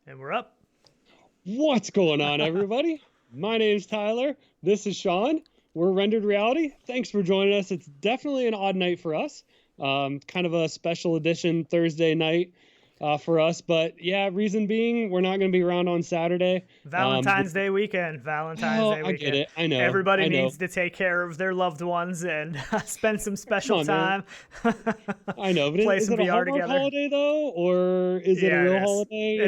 And we're up. What's going on, everybody? My name's Tyler. This is Sean. We're Rendered Reality. Thanks for joining us. It's definitely an odd night for us. Kind of a special edition Thursday night for us. But yeah, reason being, we're not going to be around on Saturday. Valentine's Day weekend. I get it. I know. Everybody needs to take care of their loved ones and spend some special time. I know, but play is some it a VR Hallmark together. Holiday though, or is it a real holiday?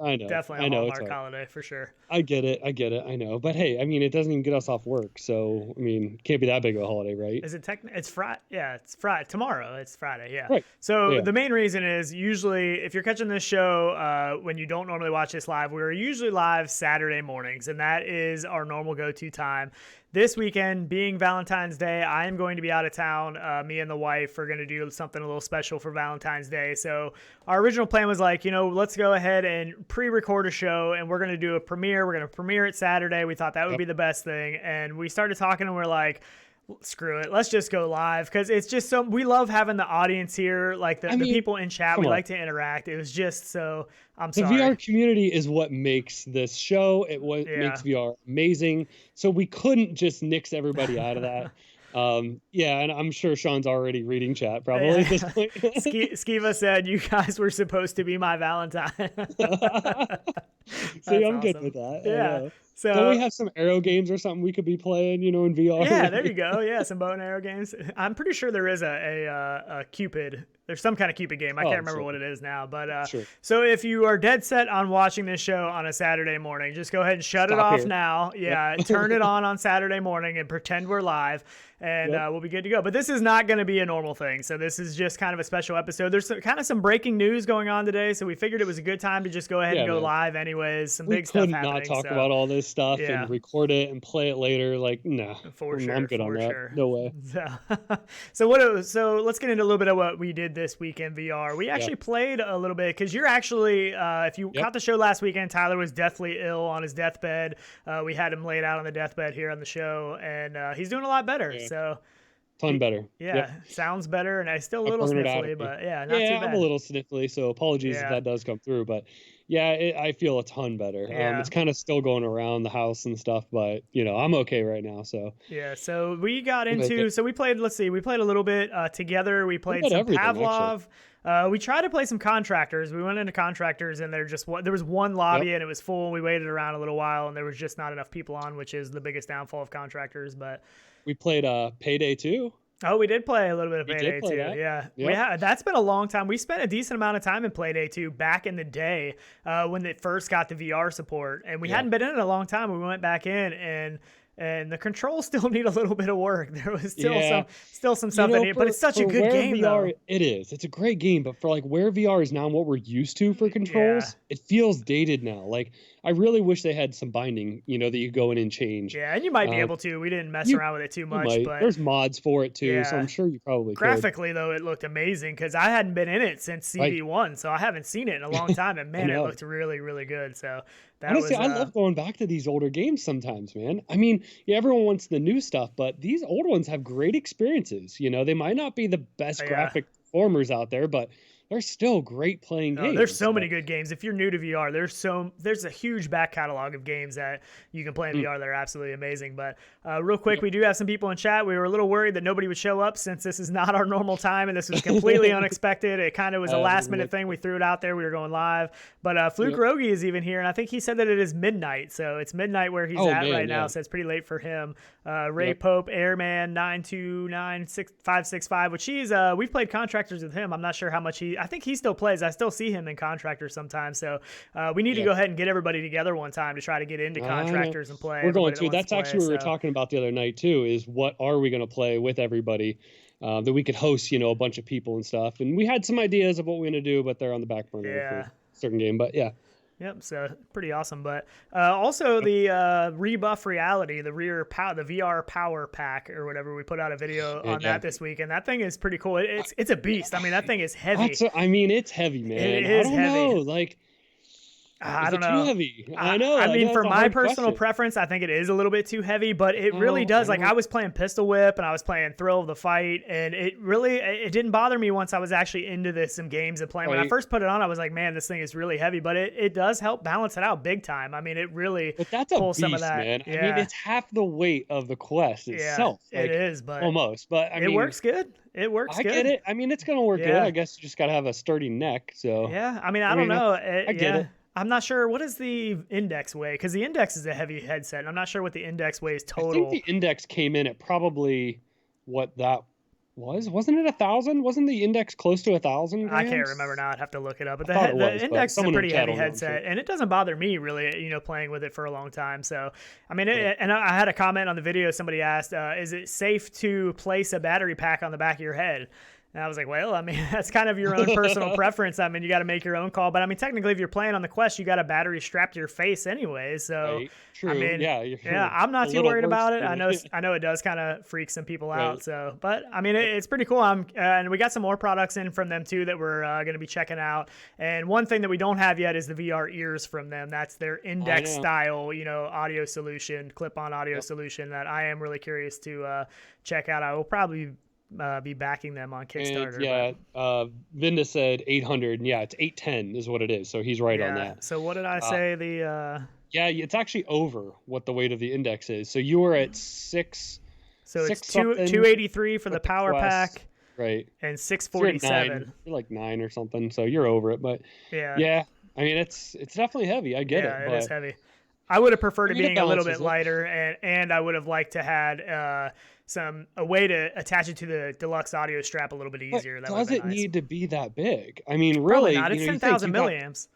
I know. Definitely a Hallmark holiday for sure. I get it. I know. But hey, I mean, it doesn't even get us off work, so I mean, can't be that big of a holiday, right? Is it It's Friday. Yeah, it's Friday. Tomorrow, it's Friday. Yeah. Right. So the main reason is usually if you're catching this show when you don't normally watch this live, we're usually live Saturday mornings, and that is our normal go-to time. This weekend, being Valentine's Day, I am going to be out of town. Me and the wife are going to do something a little special for Valentine's Day. So our original plan was like, let's go ahead and pre-record a show, and we're going to do a premiere. We're going to premiere it Saturday. We thought that would be the best thing. And we started talking, and we're like, screw it, let's just go live, because it's just so we love having the audience here, like the people in chat. We like to interact. It was just so the VR community is what makes this show. Makes VR amazing. So we couldn't just nix everybody out of that. And I'm sure Sean's already reading chat probably at this point. Skiva said you guys were supposed to be my Valentine. See, I'm good with that. Yeah. So don't we have some arrow games or something we could be playing, in VR? Yeah, there you go. Yeah, some bow and arrow games. I'm pretty sure there is a Cupid. There's some kind of Cupid game. I can't remember what it is now. But So if you are dead set on watching this show on a Saturday morning, just go ahead and shut it off now. Yeah, turn it on Saturday morning and pretend we're live, and we'll be good to go. But this is not going to be a normal thing. So this is just kind of a special episode. There's kind of some breaking news going on today, so we figured it was a good time to just go ahead and go live anywa's. Some big stuff happening. We could not talk about all this stuff and record it and play it later. Like, no, I'm good on that. Sure. No way. So let's get into a little bit of what we did this week in VR. We actually played a little bit, because you're actually, if you caught the show last weekend, Tyler was deathly ill on his deathbed. We had him laid out on the deathbed here on the show, and he's doing a lot better. Yeah. So ton better. Sounds better, and I still a little sniffly, but not too bad. I'm a little sniffly, so apologies if that does come through, but I feel a ton better. It's kind of still going around the house and stuff, but I'm okay right now. So so we got into we played a little bit together. We played some Pavlov. We tried to play some Contractors. We went into Contractors, and there was one lobby and it was full. We waited around a little while, and there was just not enough people on, which is the biggest downfall of Contractors. But we played Payday 2. Oh, we did play a little bit of Payday 2. Yeah. That's been a long time. We spent a decent amount of time in Payday 2 back in the day when it first got the VR support, and we hadn't been in it a long time. We went back in, and the controls still need a little bit of work. There was still some stuff in it, but it's such a good game, VR, though. It is. It's a great game, but for where VR is now and what we're used to for controls, it feels dated now. Like, I really wish they had some binding, that you go in and change. Yeah, and you might be able to. We didn't mess around with it too much, but there's mods for it too, so I'm sure you probably graphically, though, it looked amazing, because I hadn't been in it since CV1, so I haven't seen it in a long time, and man, it looked really, really good. So honestly, I love going back to these older games sometimes, man. I mean, everyone wants the new stuff, but these old ones have great experiences. They might not be the best graphic performers out there, but they're still great playing games. There's so many good games. If you're new to VR, there's a huge back catalog of games that you can play in VR that are absolutely amazing. But real quick, we do have some people in chat. We were a little worried that nobody would show up, since this is not our normal time, and this was completely unexpected. It kind of was a last-minute thing. We threw it out there. We were going live. But Fluke Rogi is even here, and I think he said that it is midnight. So it's midnight where he's at right now, so it's pretty late for him. Ray Pope, Airman 9296565, which we've played Contractors with him. I'm not sure how much I think he still plays. I still see him in Contractors sometimes. So we need to go ahead and get everybody together one time to try to get into Contractors and play. We're going to. That's actually what we were talking about the other night too, is what are we going to play with everybody that we could host, a bunch of people and stuff. And we had some ideas of what we're going to do, but they're on the back burner for a certain game. But Yep, so pretty awesome. But also the Rebuff Reality, the VR Power Pack or whatever, we put out a video on that this week, and that thing is pretty cool. It's a beast. I mean, that thing is heavy. It's heavy, man. It is heavy. Know. I Is don't it know. too heavy? I know. I mean, know, for it's a my hard personal question. preference, I think it is a little bit too heavy, but it really does. Like I was playing Pistol Whip and I was playing Thrill of the Fight, and it didn't bother me once I was actually into some games and playing. When I first put it on, I was like, man, this thing is really heavy, but it does help balance it out big time. I mean, it really But that's a pulls beast, some of that. man. Yeah. I mean, it's half the weight of the Quest itself. Yeah, Like, it is, but almost. But I mean, it works good. It works I good. get it. I mean, it's gonna work good. Yeah. I guess you just gotta have a sturdy neck. So yeah, I mean, I don't know. I get it. I'm not sure what is the Index weigh, because the Index is a heavy headset. And I'm not sure what the Index weighs total. I think the Index came in at probably what that was. Wasn't it 1,000? Wasn't the Index close to 1,000 grams? I can't remember now. I'd have to look it up. But I the Index is a pretty heavy know, headset, and it doesn't bother me really, playing with it for a long time. So, I mean, and I had a comment on the video. Somebody asked, is it safe to place a battery pack on the back of your head? And I was like, well, I mean, that's kind of your own personal preference. I mean, you got to make your own call. But I mean, technically, if you're playing on the Quest, you got a battery strapped to your face anyway. So, right. True. I mean, yeah, I'm not too worried about it. worse, I know it does kind of freak some people Right. out. So, but I mean, it's pretty cool. And we got some more products in from them too that we're going to be checking out. And one thing that we don't have yet is the VR ears from them. That's their Index style, audio solution, clip-on audio solution that I am really curious to check out. I will probably be backing them on Kickstarter. And, Vinda said 800. Yeah, it's 810 is what it is. So he's right on that. So what did I say? Yeah, it's actually over what the weight of the Index is. So you were at 6. So it's 283 for the power pack. Right. And 647. So you're like 9 or something. So you're over it. But yeah. I mean, it's definitely heavy. I get it. Yeah, but it is heavy. I would have preferred it being a little bit lighter, and I would have liked to had a way to attach it to the deluxe audio strap a little bit easier. But does it need to be that big? I mean, really, really, not. It's 10,000 milliamps.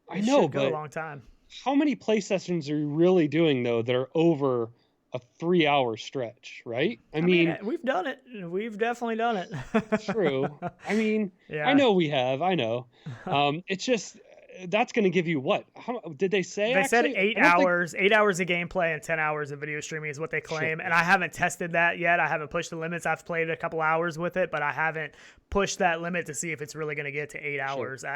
I know, but go a long time. How many play sessions are you really doing though that are over a 3-hour stretch? Right? I mean, we've done it. We've definitely done it. True. I mean, I know we have. I know. It's just. That's going to give you what? How did they say? They said 8 hours, 8 hours of gameplay and 10 hours of video streaming is what they claim. Sure. And I haven't tested that yet. I haven't pushed the limits. I've played a couple hours with it, but I haven't pushed that limit to see if it's really going to get to 8 hours. Sure.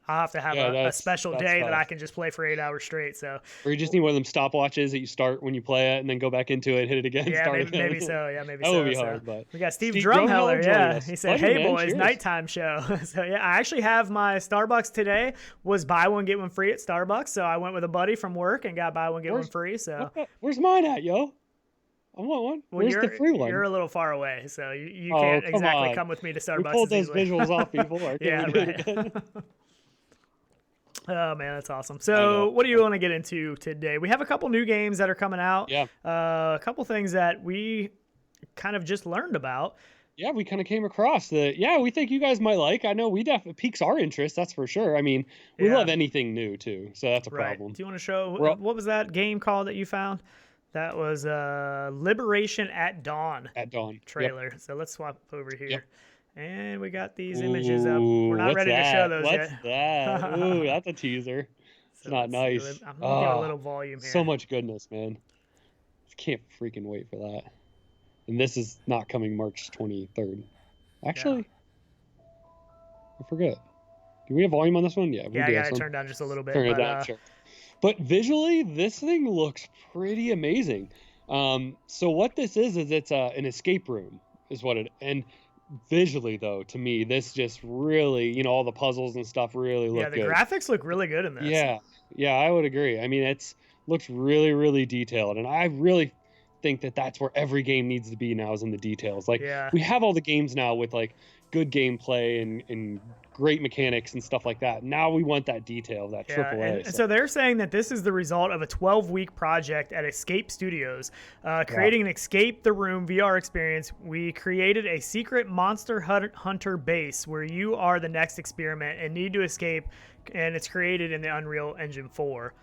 I'll have to have a special day that I can just play for 8 hours straight. So, or you just need one of them stopwatches that you start when you play it and then go back into it, hit it again. Yeah, start maybe so. Yeah, maybe that so. would be hard, but we got Steve Drumheller. Yeah, he said, "Hey man, boys, nighttime show." So yeah, I actually have my Starbucks today. Was buy one get one free at Starbucks, so I went with a buddy from work and got buy one get one free. So where's mine at, yo? I want one. Where's the free one? You're a little far away, so you can't exactly come with me to Starbucks. We pulled those visuals off, people. Yeah, right. Oh man, that's awesome. So what do you want to get into today? We have a couple new games that are coming out. Yeah. A couple things that we kind of just learned about. Yeah, we kind of came across that. Yeah, we think you guys might like. I know we definitely piques our interest. That's for sure. I mean, we love anything new too, so that's a problem. Do you want to show what was that game called that you found? That was Liberation at Dawn. At Dawn trailer. Yep. So let's swap over here. Yep. And we got these images up. We're not ready to show those yet. What's that? Ooh, that's a teaser. It's not nice. I'm gonna give a little volume here. So much goodness, man. Can't freaking wait for that. And this is not coming March 23rd. Actually, I forget. Do we have volume on this one? Yeah, we do. I got it turned down just a little bit. Turn it down, sure. But visually, this thing looks pretty amazing. So what this is it's an escape room, is what it. And visually, though, to me, this just really, all the puzzles and stuff really look good. Yeah, the graphics look really good in this. Yeah, I would agree. I mean, looks really, really detailed, and I really think that's where every game needs to be now, is in the details. Like we have all the games now with like good gameplay and great mechanics and stuff like that. Now we want that detail, that AAA. And so they're saying that this is the result of a 12-week project at Escape Studios, creating an Escape the Room VR experience. We created a secret monster hunter base where you are the next experiment and need to escape, and it's created in the Unreal Engine 4.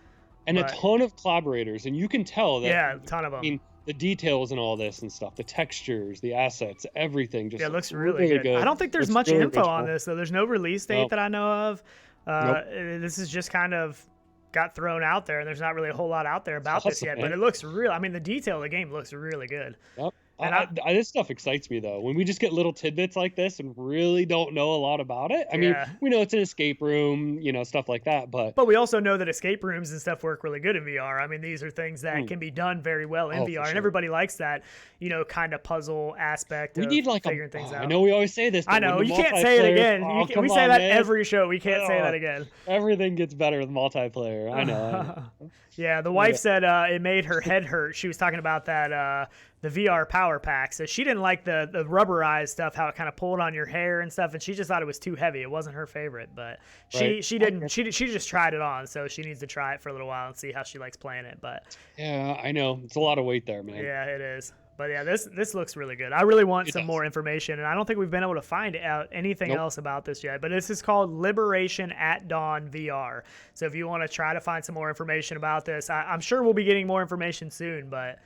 And a ton of collaborators, and you can tell that. A ton of them. I mean, the details and all this and stuff, the textures, the assets, everything just it looks really good. I don't think there's much info on this, though. There's no release date that I know of. This is just kind of got thrown out there, and there's not really a whole lot out there about this yet. But it looks real. I mean, the detail of the game looks really good. Yep. This stuff excites me though. When we just get little tidbits like this and really don't know a lot about it. I mean, we know it's an escape room, stuff like that. But we also know that escape rooms and stuff work really good in VR. I mean, these are things that can be done very well in VR, and everybody likes that, kind of puzzle aspect. We need like figuring things out. I know we always say this. But I know you can't say it again. We say that every show. We can't say that again. Everything gets better with multiplayer. I know. Yeah, the wife said it made her head hurt. She was talking about that the VR power pack. So she didn't like the rubberized stuff, how it kind of pulled on your hair and stuff, and she just thought it was too heavy. It wasn't her favorite, but she just tried it on, so she needs to try it for a little while and see how she likes playing it. But yeah, I know it's a lot of weight there, man. Yeah, it is. But yeah, this looks really good. I really want some more information, and I don't think we've been able to find out anything else about this yet. But this is called Liberation at Dawn VR. So if you want to try to find some more information about this, I'm sure we'll be getting more information soon. But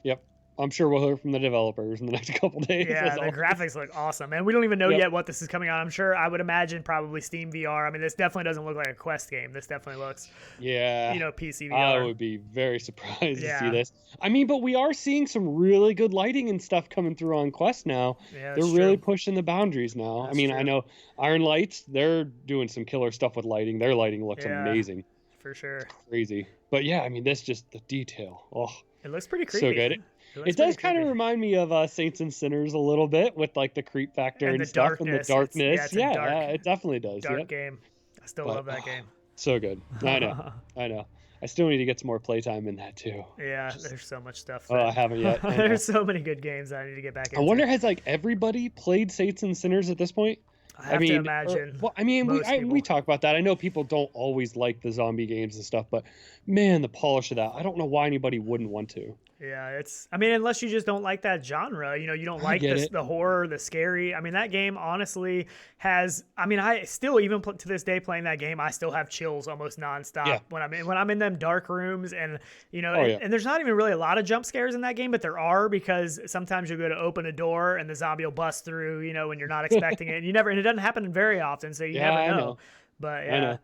yep, I'm sure we'll hear from the developers in the next couple days. Yeah, the graphics look awesome, and we don't even know yet what this is coming on. I'm sure, I would imagine probably Steam VR. I mean, this definitely doesn't look like a Quest game. This definitely looks, PC VR. I would be very surprised to see this. I mean, but we are seeing some really good lighting and stuff coming through on Quest now. Yeah, they're really pushing the boundaries now. That's I mean, true. I know Iron Lights, they're doing some killer stuff with lighting. Their lighting looks amazing. For sure. It's crazy. But yeah, I mean, this just the detail. Oh, it looks pretty creepy. So good. It does kind of remind me of Saints and Sinners a little bit with like the creep factor and stuff and the darkness. It definitely does. Dark game. I still love that game. So good. I know. I still need to get some more playtime in that too. Yeah, there's so much stuff. I haven't yet. There's so many good games that I need to get back into. I wonder, has like everybody played Saints and Sinners at this point? I have to imagine. We talk about that. I know people don't always like the zombie games and stuff, but man, the polish of that. I don't know why anybody wouldn't want to. Yeah, unless you just don't like that genre, you don't like the horror, the scary. I mean, that game honestly has, I still, even to this day playing that game, I still have chills almost nonstop when I'm in them dark rooms and, and there's not even really a lot of jump scares in that game, but there are, because sometimes you'll go to open a door and the zombie will bust through, when you're not expecting it, and it doesn't happen very often. So you never know. But yeah,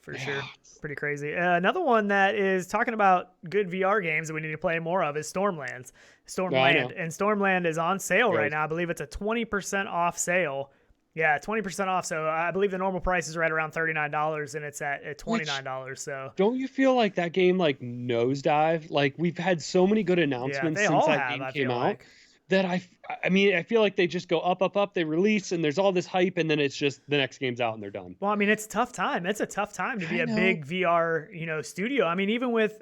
for sure. Pretty crazy. Another one that is talking about good VR games that we need to play more of is Stormland. And Stormland is on sale right now. I believe it's a 20% off sale. Yeah, 20% off. So I believe the normal price is right around $39, and it's at $29. So don't you feel like that game like nosedive? Like, we've had so many good announcements since that game came out. That I feel like they just go up, they release, and there's all this hype, and then it's just the next game's out and they're done. Well, it's a tough time. It's a tough time to be a big VR, studio. Even with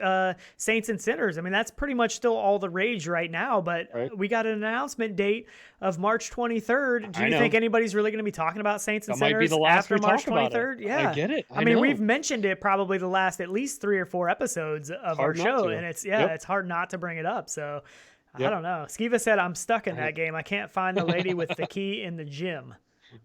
Saints and Sinners, that's pretty much still all the rage right now, but we got an announcement date of March 23rd. Do you think anybody's really going to be talking about Saints and Sinners might be the last after March 23rd? Yeah. I get it. We've mentioned it probably the last at least 3 or 4 episodes of our show, and it's hard not to bring it up. So I don't know. Skiva said, I'm stuck in that game. I can't find the lady with the key in the gym.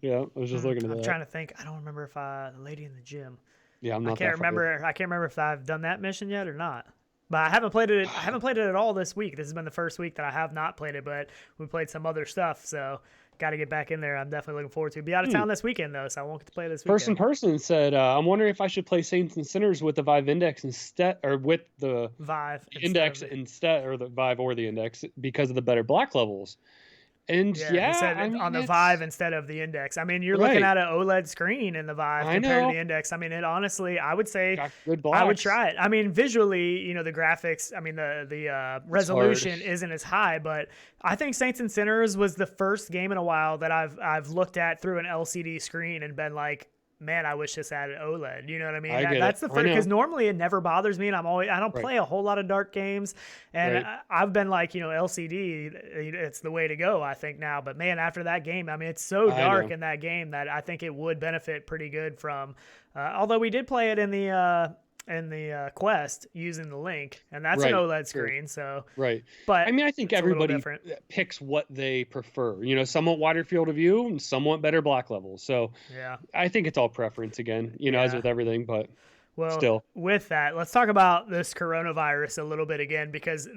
Yeah, I was just looking at that. I'm trying to think. I don't remember if the lady in the gym. Yeah, I'm not. I can't remember if I've done that mission yet or not. But I haven't played it. I haven't played it at all this week. This has been the first week that I have not played it, but we played some other stuff. So got to get back in there. I'm definitely looking forward to it. Be out of town this weekend though, so I won't get to play this weekend. Person said, I'm wondering if I should play Saints and Sinners with the Vive Index instead, or with the Vive Index instead, or the Vive or the Index, because of the better black levels. And he said on the Vive instead of the Index. You're looking at an OLED screen in the Vive compared to the Index. It honestly, I would say I would try it. Visually, the graphics, the resolution isn't as high, but I think Saints and Sinners was the first game in a while that I've looked at through an LCD screen and been like, man, I wish this had an OLED. You know what I mean? That's the first, because normally it never bothers me, and I don't play a whole lot of dark games, and I've been like, LCD, it's the way to go, I think now. But man, after that game, it's so dark in that game that I think it would benefit pretty good from. Although we did play it in the Quest using the Link, and that's an OLED screen. So but I think everybody picks what they prefer. Somewhat wider field of view and somewhat better black levels. So I think it's all preference again. As with everything, but. Well, still, with that, let's talk about this coronavirus a little bit again, because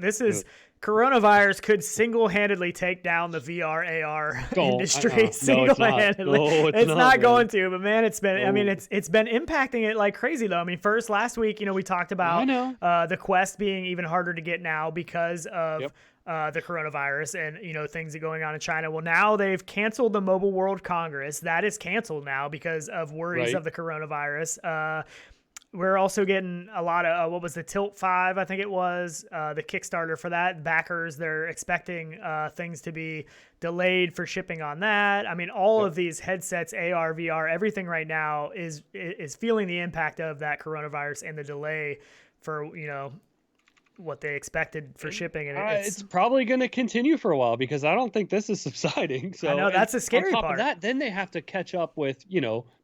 coronavirus could single-handedly take down the VR AR industry single-handedly. No, it's not going to, but man, it's been. It's been impacting it like crazy though. First last week, we talked about the Quest being even harder to get now because of the coronavirus and, things are going on in China. Well, now they've canceled the Mobile World Congress. That is canceled now because of worries of the coronavirus. We're also getting a lot of, what was the Tilt 5, I think it was, the Kickstarter for that. Backers, they're expecting things to be delayed for shipping on that. I mean, all of these headsets, AR, VR, everything right now is feeling the impact of that coronavirus and the delay for, what they expected for shipping. And it's probably going to continue for a while because I don't think this is subsiding. So I know that's a scary part. On top part. of that, then they have to catch up with,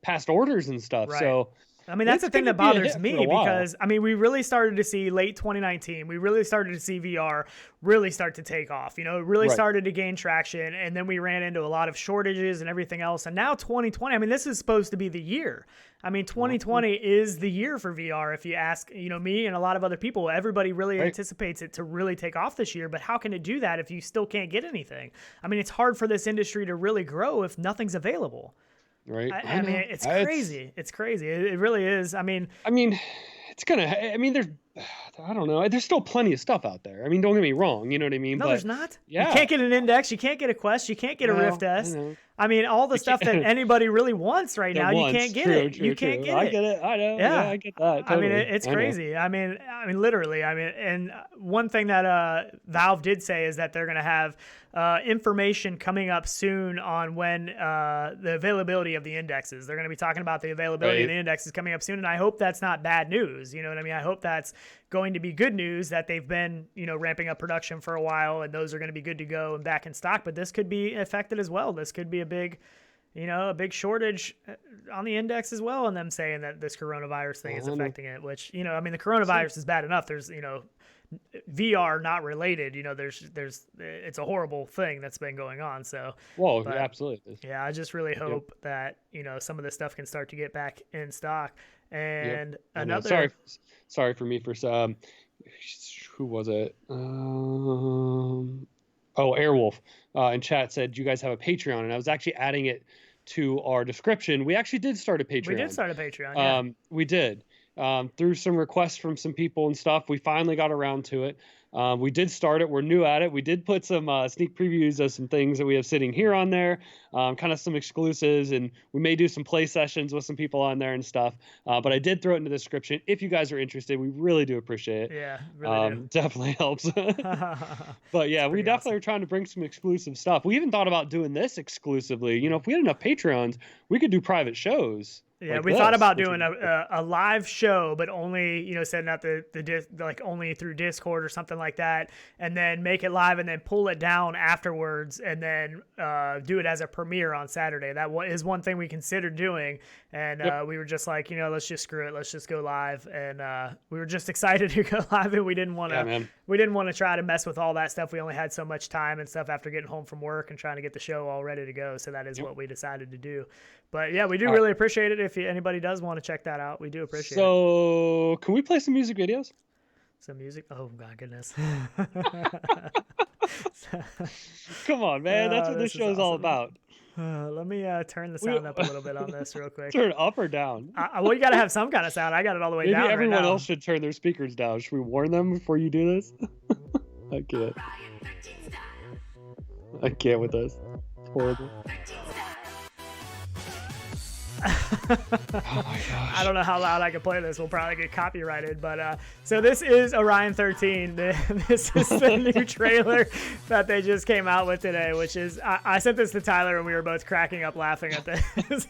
past orders and stuff. Right. So I mean, that's the thing that bothers me because, I mean, we really started to see late 2019, we really started to see VR really start to take off, it really started to gain traction. And then we ran into a lot of shortages and everything else. And now 2020, I mean, this is supposed to be the year. I mean, 2020 is the year for VR. If you ask, me and a lot of other people, everybody really anticipates it to really take off this year. But how can it do that if you still can't get anything? I mean, it's hard for this industry to really grow if nothing's available. Right. I mean, it's crazy. It's crazy. It really is. I mean, it's there's, I don't know. There's still plenty of stuff out there. I mean, don't get me wrong. You know what I mean? No, there's not. Yeah. You can't get an Index. You can't get a Quest. You can't get a Rift S. I mean, all the stuff that anybody really wants right now, you can't get it. You can't get it. I get it. I know. Yeah, I get that. Totally. I mean, it's crazy. I mean, literally. I mean, and one thing that Valve did say is that they're going to have information coming up soon on when the availability of the indexes. They're going to be talking about the availability of the indexes coming up soon, and I hope that's not bad news. You know what I mean? I hope that's going to be good news that they've been, ramping up production for a while, and those are going to be good to go and back in stock. But this could be affected as well. This could be a big shortage on the Index as well, and them saying that this coronavirus thing is affecting it, which, the coronavirus is bad enough. There's, VR not related, there's it's a horrible thing that's been going on. So, absolutely. Yeah, I just really hope that, some of this stuff can start to get back in stock. And another, sorry for me for who was it? Airwolf in chat said you guys have a Patreon, and I was actually adding it to our description. We actually did start a Patreon. We did start a Patreon. Yeah. We did. Through some requests from some people and stuff, we finally got around to it. We did start it. We're new at it. We did put some sneak previews of some things that we have sitting here on there, kind of some exclusives, and we may do some play sessions with some people on there and stuff. But I did throw it in the description. If you guys are interested, we really do appreciate it. Yeah, really do. Definitely helps. But yeah, we definitely are trying to bring some exclusive stuff. We even thought about doing this exclusively. If we had enough Patreons, we could do private shows. Yeah, we thought about doing a live show, but only, setting up the only through Discord or something like that, and then make it live and then pull it down afterwards and then do it as a premiere on Saturday. That is one thing we considered doing, and we were just like, let's just screw it, let's just go live, and we were just excited to go live, and we didn't want to try to mess with all that stuff. We only had so much time and stuff after getting home from work and trying to get the show all ready to go, so that is what we decided to do. But yeah, we do really appreciate it. If anybody does want to check that out, we do appreciate it. So, can we play some music videos? Some music? Oh, my goodness. Come on, man. That's what this show's all about. Let me turn the sound up a little bit on this real quick. Turn up or down? Well, you got to have some kind of sound. I got it all the way down. Maybe everyone right now. else should turn their speakers down. Should we warn them before you do this? I can't. I can't with this. It's horrible. Oh my gosh. I don't know how loud I can play this. We'll probably get copyrighted. But so this is Orion XIII. This is the new trailer that they just came out with today, which is I sent this to Tyler and we were both cracking up laughing at this.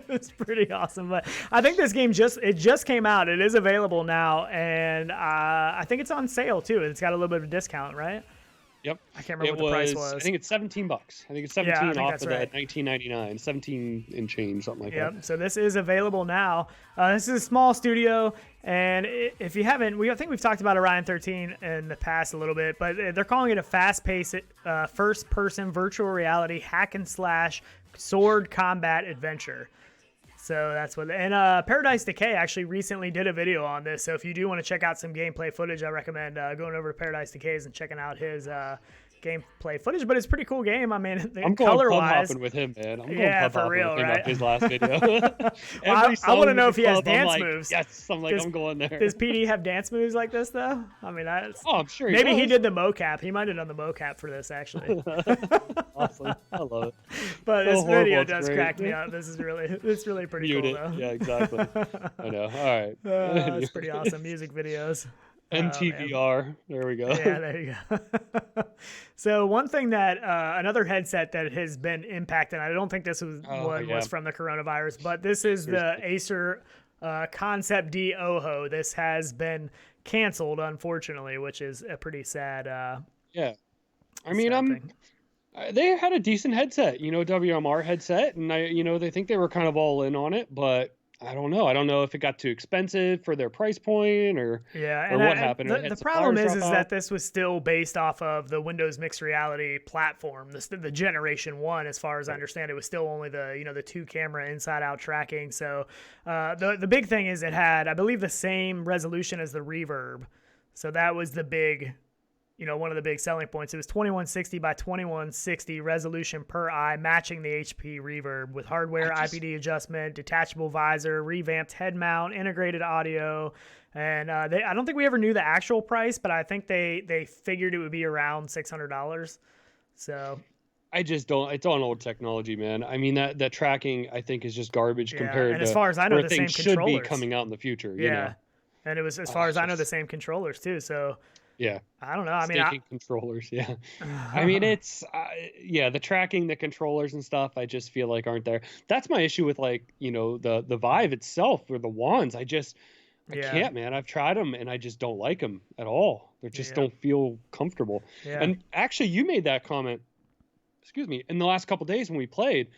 It's pretty awesome. But I think this game just came out. It is available now, and I think it's on sale too. It's got a little bit of a discount, right? Yep. I can't remember what the price was. I think it's $17. I think it's 17 off of that $19.99, 17 and change, something like that. Yep. So this is available now. This is a small studio, and if you haven't, I think we've talked about Orion XIII in the past a little bit, but they're calling it a fast-paced, first-person virtual reality hack and slash sword combat adventure. So that's what, and Paradise Decay actually recently did a video on this. So if you do want to check out some gameplay footage, I recommend going over to Paradise Decay's and checking out his gameplay footage, but it's a pretty cool game. I mean, I'm going color pub wise, hopping with him, man. I'm going yeah, pub for hopping real, with him right? after his last video. I want to know if he has club, I'm dance like, moves. Yes, I'm like, I'm going there. Does PD have dance moves like this though? I mean, I'm sure. Maybe he did the mocap. He might have done the mocap for this actually. Awesome, I love it. But So this video horrible, it's does great. crack me up. It's really pretty Mute cool it. though. Yeah, exactly. I know. All right. It's pretty awesome. Music videos. MTVR. There we go. Yeah, there you go. So one thing that another headset that has been impacted, I don't think this was was from the coronavirus, but this is the Acer Concept DOHO. This has been canceled, unfortunately, which is a pretty sad. Yeah, I mean, they had a decent headset, WMR headset, and they think they were kind of all in on it, but I don't know. I don't know if it got too expensive for their price point or what happened. The problem is that this was still based off of the Windows Mixed Reality platform, the Generation 1, as far as I understand. It was still only the 2-camera inside-out tracking. So the big thing is it had, I believe, the same resolution as the Reverb. So that was the big... one of the big selling points. It was 2160 by 2160 resolution per eye, matching the HP Reverb with hardware, IPD adjustment, detachable visor, revamped head mount, integrated audio. And I don't think we ever knew the actual price, but I think they figured it would be around $600. So I just don't. It's on old technology, man. I mean, that tracking, I think, is just garbage compared to as far as I know, where the same things controllers should be coming out in the future. And it was, as far as I know, the same controllers too. So yeah, I don't know. I mean, controllers. Yeah, I mean, it's the tracking, the controllers and stuff. I just feel like aren't there. That's my issue with the Vive itself or the wands. I can't, man. I've tried them and I just don't like them at all. They just don't feel comfortable. Yeah. And actually, you made that comment. Excuse me. In the last couple of days when we played,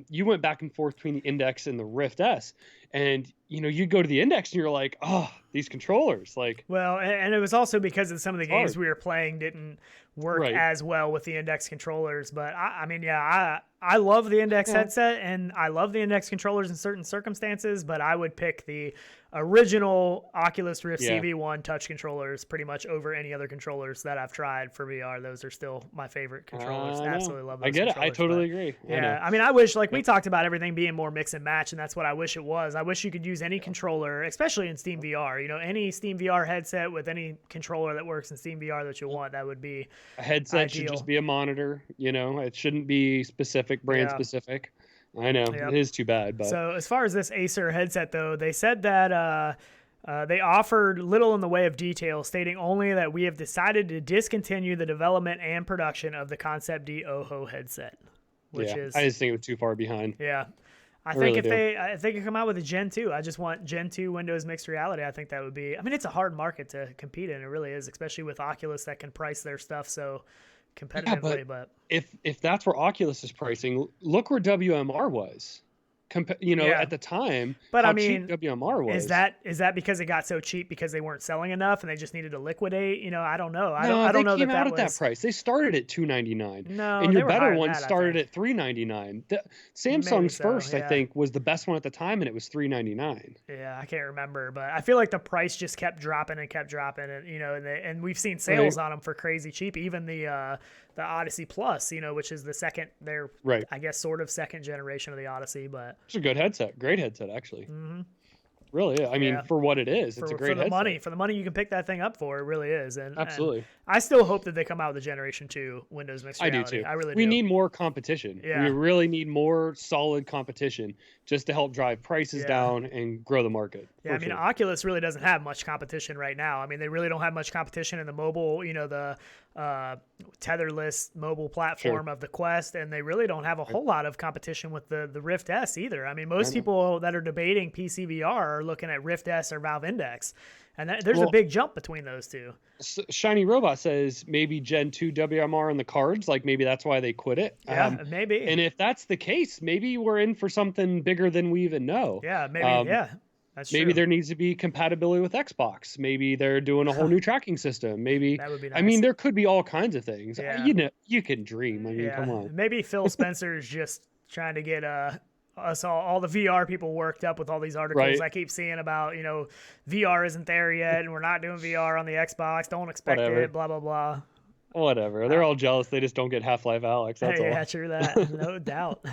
you went back and forth between the Index and the Rift S, and you go to the Index and you're like, oh, these controllers, like. Well, and it was also because of some of the games we were playing didn't work as well with the Index controllers. But I love the Index headset and I love the Index controllers in certain circumstances, but I would pick the original Oculus Rift CV1 touch controllers pretty much over any other controllers that I've tried for VR. Those are still my favorite controllers. Absolutely love those. I get it. I totally agree. Yeah, I mean, I wish, we talked about everything being more mix and match, and that's what I wish it was. I wish you could use any controller, especially in Steam VR. Any Steam VR headset with any controller that works in Steam VR that you want, that would be a headset. Ideal. Should just be a monitor. It shouldn't be brand specific. I know it is too bad. But so as far as this Acer headset, though, they said that they offered little in the way of detail, stating only that we have decided to discontinue the development and production of the Concept DOHO headset, which is I just think it was too far behind. Yeah. I think if they could come out with a Gen 2, I just want Gen 2 Windows Mixed Reality. I think that would be, I mean, it's a hard market to compete in. It really is, especially with Oculus that can price their stuff so competitively. But if that's where Oculus is pricing, look where WMR was. At the time, but how I mean, cheap WMR was. Is that because it got so cheap because they weren't selling enough and they just needed to liquidate? I don't know. I don't know they came that out that at was... that price. They started at $299. No, and they your were better higher one than that, started at $399. Samsung's first, I think, was the best one at the time, and it was $399. Yeah, I can't remember, but I feel like the price just kept dropping, and and we've seen sales on them for crazy cheap. Even the Odyssey Plus, which is the second, I guess, sort of second generation of the Odyssey, but it's a good headset. Great headset, actually. Mm-hmm. Really, I mean, for what it is, it's a great headset. For the money you can pick that thing up for, it really is. Absolutely. And I still hope that they come out with the Generation 2 Windows Mixed Reality. I do too. I really do. We need more competition. Yeah. We really need more solid competition just to help drive prices down and grow the market. Yeah, I mean, Oculus really doesn't have much competition right now. I mean, they really don't have much competition in the mobile, the tetherless mobile platform of the Quest, and they really don't have a whole lot of competition with the Rift S either. I mean, most people that are debating PC VR are looking at Rift S or Valve Index, and there's a big jump between those two. Shiny Robot says maybe Gen 2 WMR on the cards, like maybe that's why they quit it. Yeah, maybe. And if that's the case, maybe we're in for something bigger than we even know. Yeah, maybe, That's maybe true. there needs to be compatibility with Xbox. Maybe they're doing a whole new tracking system. Maybe that would be nice. I mean, there could be all kinds of things. Yeah. You can dream. I mean, come on. Maybe Phil Spencer is just trying to get us all the VR people worked up with all these articles I keep seeing about, VR isn't there yet and we're not doing VR on the Xbox. Don't expect it, blah, blah, blah. Whatever. They're all jealous. They just don't get Half-Life Alyx. That's all. Yeah, true that. No doubt.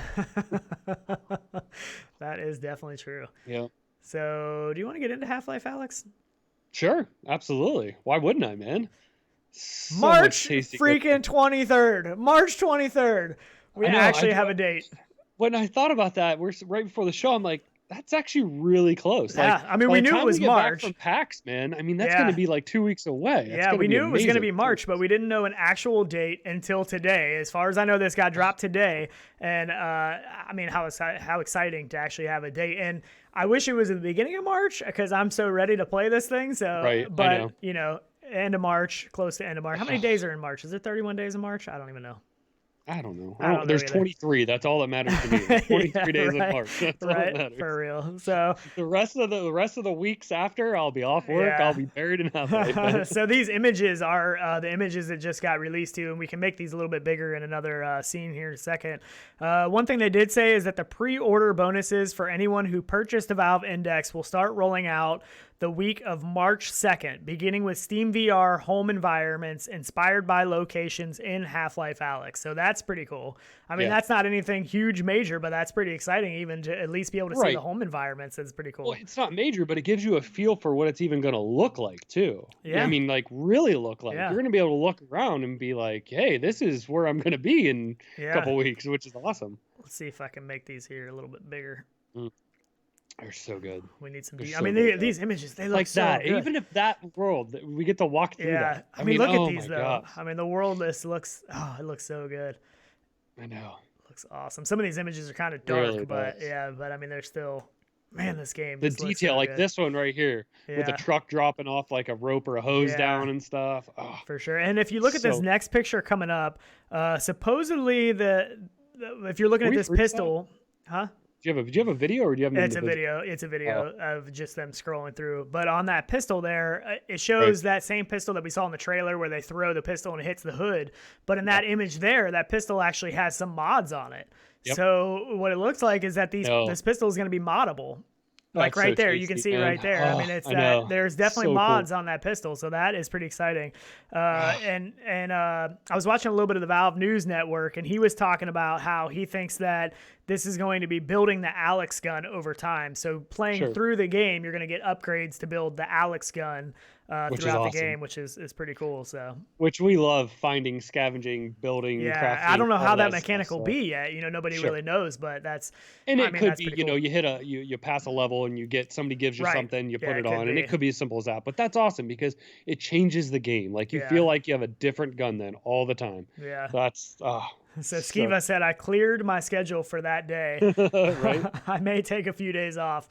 That is definitely true. Yeah. So, do you want to get into Half-Life Alyx? Sure. Absolutely. Why wouldn't I, man? So March freaking 23rd. March 23rd. We actually have a date. When I thought about that, we're right before the show. I'm like, that's actually really close. Yeah, I mean, we knew it was March. From PAX, man. I mean, that's going to be like 2 weeks away. Yeah, we knew it was going to be March, but we didn't know an actual date until today. As far as I know, this got dropped today, and I mean, how exciting to actually have a date. And I wish it was at the beginning of March because I'm so ready to play this thing. So, right, but you know, end of March, close to end of March. How many days are in March? Is it 31 days in March? I don't even know. I don't know. There's 23. That's all that matters to me. 23 days in March. That's all that matters. For real. So the rest of the weeks after, I'll be off work. I'll be buried in Half-Life. So these images are the images that just got released too, and we can make these a little bit bigger in another scene here in a second. One thing they did say is that the pre-order bonuses for anyone who purchased the Valve Index will start rolling out the week of March 2nd, beginning with Steam VR home environments inspired by locations in Half-Life Alyx. So that's pretty cool. I mean, that's not anything huge major, but that's pretty exciting even to at least be able to see the home environments. That's pretty cool. Well, it's not major, but it gives you a feel for what it's even going to look like too. Yeah. I mean, like really look like. You're going to be able to look around and be like, hey, this is where I'm going to be in a couple weeks, which is awesome. Let's see if I can make these here a little bit bigger. They're so good. We need some. I mean, these images, they look like so that. Good. Even if that world, we get to walk through that. I mean, look at these though. Gosh. I mean, the world list looks. Oh, it looks so good. I know. It looks awesome. Some of these images are kind of dark, really but but I mean, they're still. Man, this game. The detail, so like good. This one right here, with a truck dropping off like a rope or a hose down and stuff. Oh, for sure. And if you look at this next picture coming up, supposedly if you're looking at this pistol, huh? Do you have a video or do you have? It's a video. It's a video of just them scrolling through. But on that pistol there, it shows that same pistol that we saw in the trailer where they throw the pistol and it hits the hood. But in that image there, that pistol actually has some mods on it. Yep. So what it looks like is that this pistol is going to be moddable. Like right there, you can see right there. I mean, it's that there's definitely mods on that pistol, so that is pretty exciting. And I was watching a little bit of the Valve News Network, and he was talking about how he thinks that this is going to be building the Alyx gun over time. So playing through the game, you're going to get upgrades to build the Alyx gun throughout the game, which is pretty cool. So which we love finding, scavenging, building, crafting. I don't know how that mechanic will be yet. You know, nobody really knows, but that's it could be. You know, you hit you pass a level and you get somebody gives you something, you put it on, and it could be as simple as that. But that's awesome because it changes the game. Like you feel like you have a different gun then all the time. Yeah, that's So Skiva said, I cleared my schedule for that day. Right. I may take a few days off.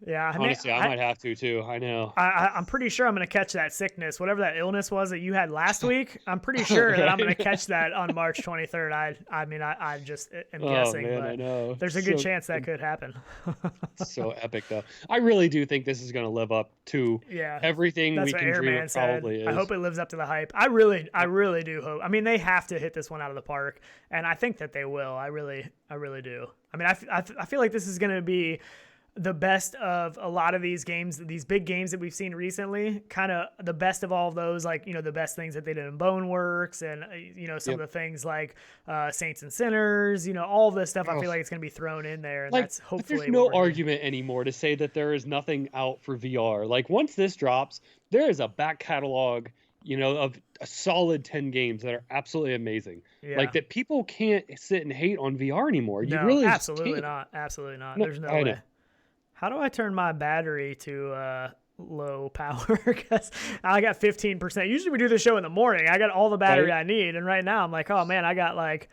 Yeah, honestly, I might have to too. I know. I'm pretty sure I'm going to catch that sickness, whatever that illness was that you had last week. I'm pretty sure that I'm going to catch that on March 23rd. I mean, I just am guessing, man, but I know. There's a good chance that could happen. So epic, though. I really do think this is going to live up to everything we can dream it probably is. I hope it lives up to the hype. I really do hope. I mean, they have to hit this one out of the park, and I think that they will. I really do. I mean, I feel like this is going to be the best of a lot of these games, these big games that we've seen recently, kind of the best of all of those, like, you know, the best things that they did in Boneworks and, you know, some of the things like Saints and Sinners, you know, all of this stuff. I feel like it's going to be thrown in there. And that's hopefully there's no argument anymore to say that there is nothing out for VR. Like once this drops, there is a back catalog, you know, of a solid 10 games that are absolutely amazing. Like that people can't sit and hate on VR anymore. You really absolutely not. Absolutely not. There's no way. How do I turn my battery to low power? Because I got 15%. Usually we do the show in the morning. I got all the battery I need. And right now I'm like, oh, man, I got like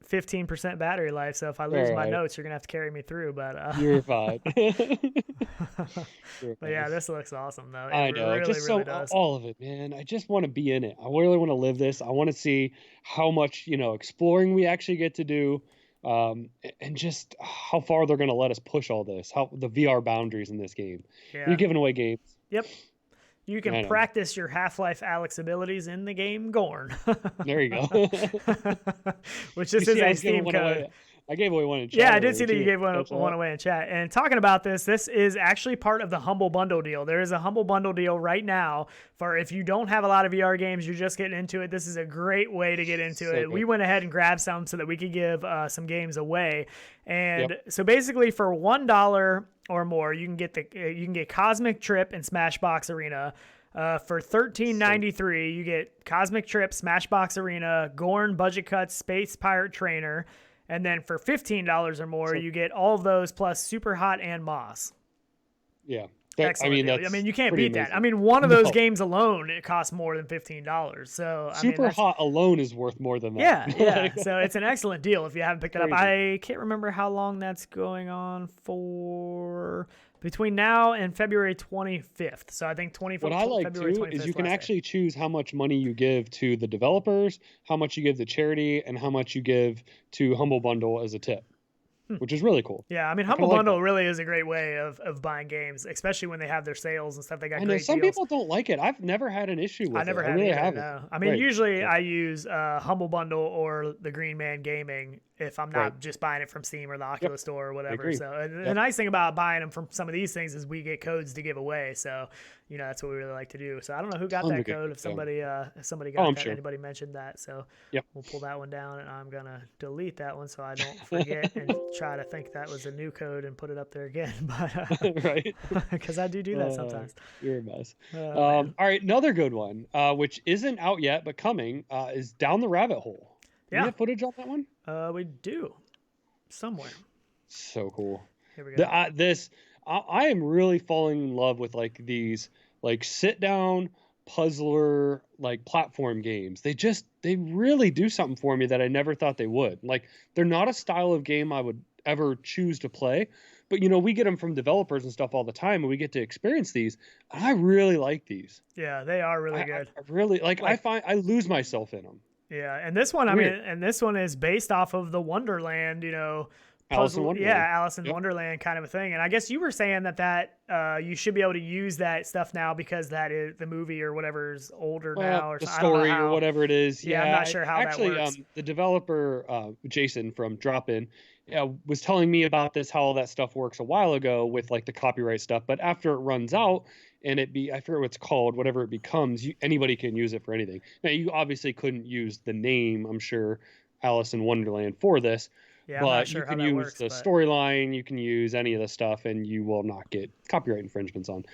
15% battery life. So if I lose my notes, you're going to have to carry me through. But you're fine. But yeah, this looks awesome, though. I know. Really, just really does. All of it, man. I just want to be in it. I really want to live this. I want to see how much, you know, exploring we actually get to do. And just how far they're going to let us push all this, how the VR boundaries in this game. You're giving away games. Yep. You can practice your Half-Life Alyx abilities in the game Gorn. There you go. Which this is a Steam code. I gave away one in chat. Yeah, I did see that you too. gave one away in chat. And talking about this is actually part of the Humble Bundle deal. There is a Humble Bundle deal right now for if you don't have a lot of VR games, you're just getting into it. This is a great way to get into it. Good. We went ahead and grabbed some so that we could give some games away. And so basically for $1 or more, you can get Cosmic Trip and Smashbox Arena. For $13.93, you get Cosmic Trip, Smashbox Arena, Gorn, Budget Cuts, Space Pirate Trainer. And then for $15 or more, you get all of those plus Super Hot and Moss. Yeah. Excellent. You can't beat that. I mean, one of those games alone, it costs more than $15. So Super Hot alone is worth more than that. Yeah. So it's an excellent deal if you haven't picked it up. I can't remember how long that's going on for. Between now and February 25th. So I think What I like February too 25th is you can actually choose how much money you give to the developers, how much you give to charity, and how much you give to Humble Bundle as a tip, which is really cool. Yeah, I mean, Humble Bundle really is a great way of buying games, especially when they have their sales and stuff. They got great deals. Some people don't like it. I've never had an issue with it. I never had really it. haven't. No. I mean, usually I use Humble Bundle or the Green Man Gaming if I'm not just buying it from Steam or the Oculus Store or whatever. So the nice thing about buying them from some of these things is we get codes to give away. So, that's what we really like to do. So I don't know who got that code. If somebody got that, sure. anybody mentioned that. So we'll pull that one down and I'm going to delete that one so I don't forget and try to think that was a new code and put it up there again. But right. Because I do that sometimes. You're a mess. All right. Another good one, which isn't out yet, but coming is Down the Rabbit Hole. Do you have footage on that one? We do. Somewhere. So cool. Here we go. I am really falling in love with these sit down puzzler platform games. They really do something for me that I never thought they would. They're not a style of game I would ever choose to play, but we get them from developers and stuff all the time and we get to experience these. And I really like these. Yeah, they are really good. I really I find I lose myself in them. Yeah, and this one, this one is based off of the Wonderland, Alice in Wonderland. Yeah, Alice in Wonderland kind of a thing. And I guess you were saying that you should be able to use that stuff now because that is the movie or whatever is older now, or the story or whatever it is. Yeah, I'm not sure how that works. The developer Jason from Drop-In was telling me about this, how all that stuff works a while ago with the copyright stuff. But after it runs out, and I forget what it's called, whatever it becomes, anybody can use it for anything. Now, you obviously couldn't use the name, I'm sure, Alice in Wonderland for this. Yeah, but I'm not sure you can how that use works, the storyline, you can use any of the stuff, and you will not get copyright infringements on.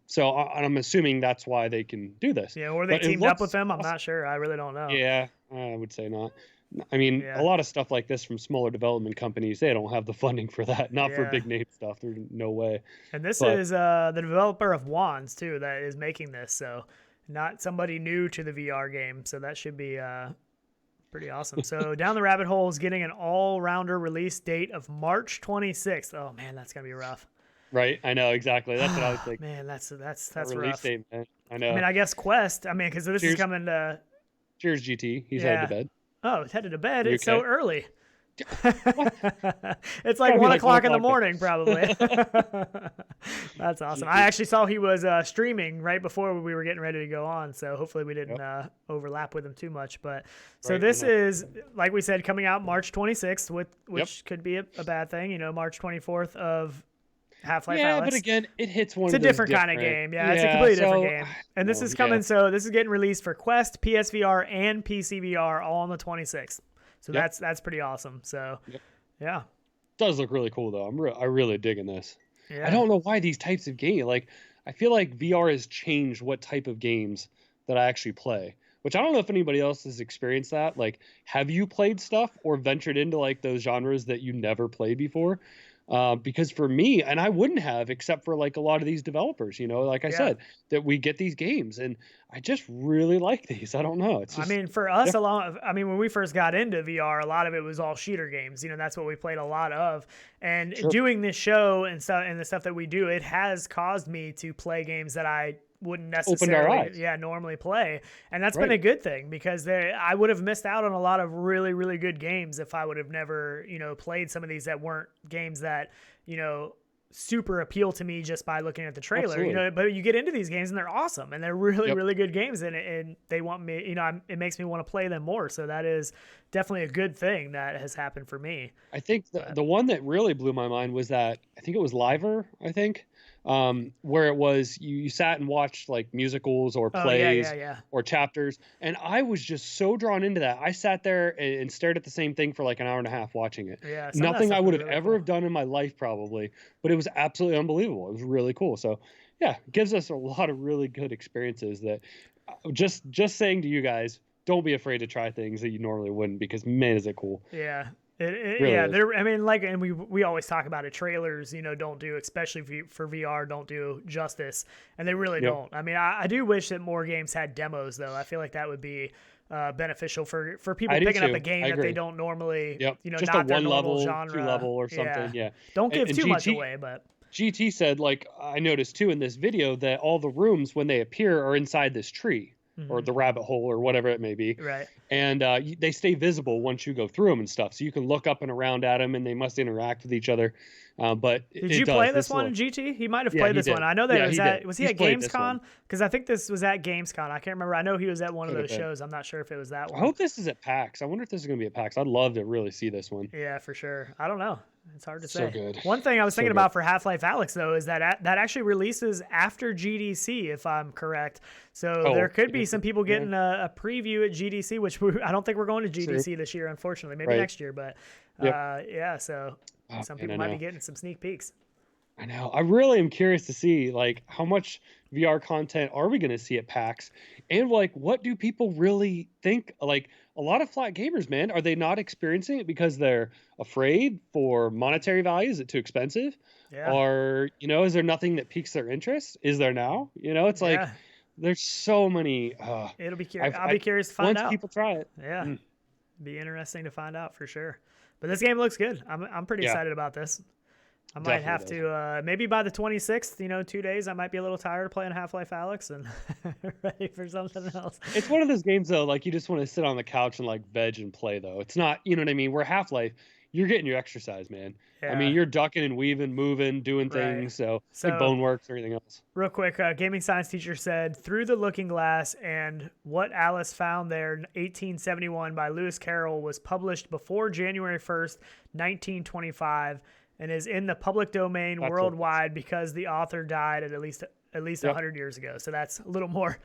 So I'm assuming that's why they can do this. Yeah, or they teamed up with them. I'm not sure. I really don't know. Yeah, I would say not. I mean, a lot of stuff like this from smaller development companies, they don't have the funding for that. Not for big name stuff. There's no way. And this is the developer of Wands, too, that is making this. So not somebody new to the VR game. So that should be pretty awesome. So Down the Rabbit Hole is getting an all-rounder release date of March 26th. Oh, man, that's going to be rough. Right. I know. Exactly. That's what I was thinking. Man, that's release rough. Date, man. I know. I mean, I guess Quest. I mean, because this is coming to... Cheers, GT. He's headed to bed. Oh, headed to bed. It's okay? So early. It's like 1 o'clock in the morning, probably. That's awesome. I actually saw he was streaming right before we were getting ready to go on, so hopefully we didn't overlap with him too much. But so this is, like we said, coming out March 26th, which could be a bad thing. March 24th of Half-Life Alyx. But again, it hits one. It's a different kind of game. Yeah, it's a completely different game. And this is coming. So this is getting released for Quest, PSVR, and PCVR all on the 26th. So that's pretty awesome. So yeah, it does look really cool though. I really digging this. Yeah. I don't know why these types of games. I feel like VR has changed what type of games that I actually play. Which I don't know if anybody else has experienced that. Have you played stuff or ventured into those genres that you never played before? Because for me, and I wouldn't have, except for a lot of these developers, I said, that we get these games and I just really like these. I don't know. It's just, for us, when we first got into VR, a lot of it was all shooter games. That's what we played a lot of. And doing this show and stuff and the stuff that we do, it has caused me to play games that I wouldn't necessarily normally play, and that's been a good thing because I would have missed out on a lot of really, really good games if I would have never played some of these that weren't games that super appeal to me just by looking at the trailer. Absolutely. You know, but you get into these games and they're awesome and they're really, really good games, and they want me, you know, it makes me want to play them more. So that is definitely a good thing that has happened for me. I think the one that really blew my mind was that, I think it was Liver, I think, where it was you sat and watched like musicals or plays or chapters, and I was just so drawn into that. I sat there and stared at the same thing for like an hour and a half watching it. Yeah, nothing I would have ever have done in my life probably, but it was absolutely unbelievable. It was really cool. So yeah, it gives us a lot of really good experiences that just saying to you guys, don't be afraid to try things that you normally wouldn't, because man, is it cool. Yeah. Really yeah, is. I mean, like, and we always talk about it. Trailers, you know, don't do, especially for VR, don't do justice, and they really don't. I mean, I do wish that more games had demos, though. I feel like that would be beneficial for people picking up a game that they don't normally, you know, just not a their one normal level, genre. 2 level or something. Yeah. Don't give too much away, but GT said, like, I noticed too in this video that all the rooms when they appear are inside this tree. Or the rabbit hole or whatever it may be. Right. And they stay visible once you go through them and stuff. So you can look up and around at them, and they must interact with each other. But did you play this one in GT? He might have played this one. I know that was he at Gamescom? Because I think this was at Gamescom. I can't remember. I know he was at one of those shows. I'm not sure if it was that one. I hope this is at PAX. I wonder if this is going to be at PAX. I'd love to really see this one. Yeah, for sure. I don't know. It's hard to say. So good. One thing I was thinking about for Half-Life Alyx, though, is that actually releases after GDC, if I'm correct. So there could be some people getting a preview at GDC, which I don't think we're going to GDC this year, unfortunately. Maybe next year, but yeah. So some people might be getting some sneak peeks. I know. I really am curious to see, like, how much VR content are we going to see at PAX, and like, what do people really think? Like, a lot of flat gamers, man, are they not experiencing it because they're afraid for monetary value? Is it too expensive? Yeah. Or, you know, is there nothing that piques their interest? Is there now? You know, it's like there's so many. It'll be curious. I'll be curious to find out. Once people try it. Yeah. Be interesting to find out for sure. But this game looks good. I'm pretty excited about this. I might have to, maybe by the 26th, you know, 2 days, I might be a little tired of playing Half-Life Alyx and ready for something else. It's one of those games, though, like, you just want to sit on the couch and, like, veg and play, though. It's not, you know what I mean? Where Half-Life, you're getting your exercise, man. Yeah. I mean, you're ducking and weaving, moving, doing things, so like Boneworks or anything else. Real quick, gaming science teacher said, Through the Looking Glass and What Alice Found There in 1871 by Lewis Carroll was published before January 1st, 1925, and is in the public domain worldwide because the author died at least 100 years ago. So that's a little more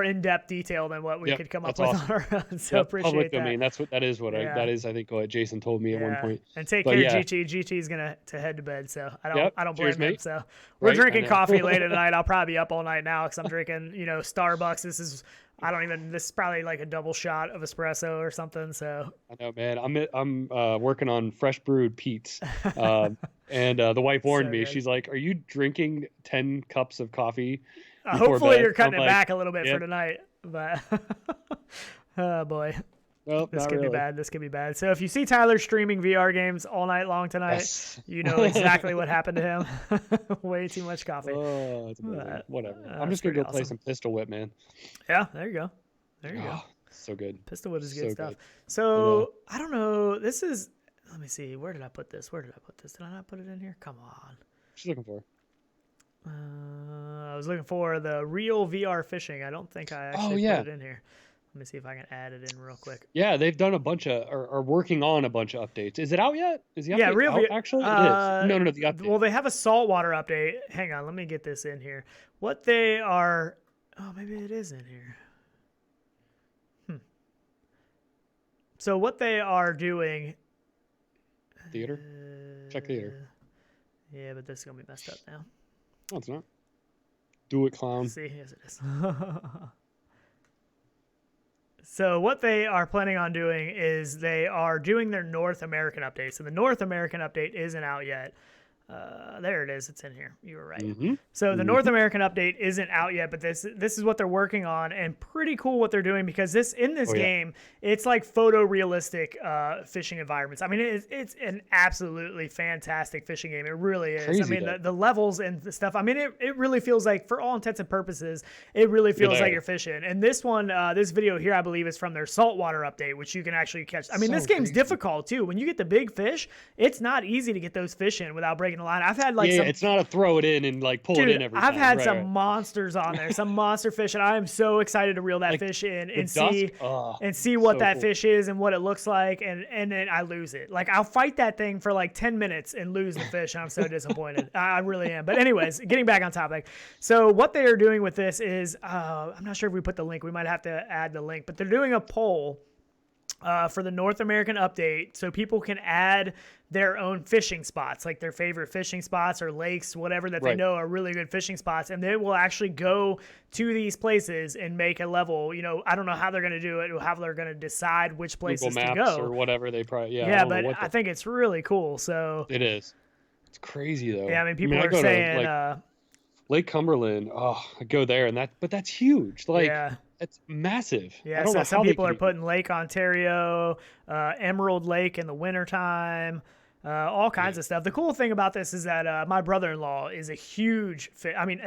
in-depth detail than what we could come up with on our own. So appreciate public that. Domain. That is I think what Jason told me at one point. And take care, GT. GT is gonna head to bed, so I don't blame him. So we're drinking coffee late at night. I'll probably be up all night now because I'm drinking, you know, Starbucks. This is probably like a double shot of espresso or something. So I know, man. I'm working on fresh brewed Pete's. And the wife warned me. Good. She's like, "Are you drinking 10 cups of coffee?" Hopefully, you're cutting it back a little bit for tonight. But oh boy, well, this could be bad. This could be bad. So if you see Tyler streaming VR games all night long tonight, you know exactly what happened to him. Way too much coffee. Oh, it's whatever. I'm just gonna go play some Pistol Whip, man. Yeah, there you go. There you go. So good. Pistol Whip is good stuff. So I don't know. This is. Let me see. Where did I put this? Did I not put it in here? Come on. What you looking for? I was looking for the real VR fishing. I don't think I actually put it in here. Let me see if I can add it in real quick. Yeah, they've done a bunch of, or working on a bunch of updates. Is it out yet? Is the update real out, actually? It is. No, the update. Well, they have a saltwater update. Hang on, let me get this in here. What they are... Oh, maybe it is in here. So what they are doing... Theater? Check theater. Yeah, but this is going to be messed up now. No, it's not. Do it, clown. Let's see, yes, it is. So what they are planning on doing is they are doing their North American update. So the North American update isn't out yet. There it is. It's in here. You were right. Mm-hmm. So the North American update isn't out yet, but this is what they're working on, and pretty cool what they're doing because this game, it's like photorealistic fishing environments. I mean, it's an absolutely fantastic fishing game. It really is. Crazy, I mean, the levels and the stuff. I mean, it really feels like, for all intents and purposes, it really feels like you're fishing. And this one, this video here, I believe, is from their saltwater update, which you can actually catch. I mean, this game's difficult too. When you get the big fish, it's not easy to get those fish in without breaking the line. I've had like it's not a throw it in and like pull it in every time. I've had some monsters on there, some monster fish, and I am so excited to reel that fish in and see what that fish is and what it looks like, and then I lose it. Like I'll fight that thing for like 10 minutes and lose the fish, and I'm so disappointed. I really am. But anyways, getting back on topic. So what they are doing with this is, I'm not sure if we put the link. We might have to add the link, but they're doing a poll for the North American update, so people can add their own fishing spots, like their favorite fishing spots or lakes, whatever that they know are really good fishing spots, and they will actually go to these places and make a level. You know, I don't know how they're going to do it, or how they're going to decide which places Google to Maps go, or whatever they probably. But I think it's really cool. So it is. It's crazy though. Yeah, I mean, people are saying to, Lake Cumberland. Oh, I go there, and that's huge. Like. Yeah. It's massive. Yeah, so some people are putting Lake Ontario, Emerald Lake in the wintertime, all kinds of stuff. The cool thing about this is that my brother-in-law is a huge fish. I mean,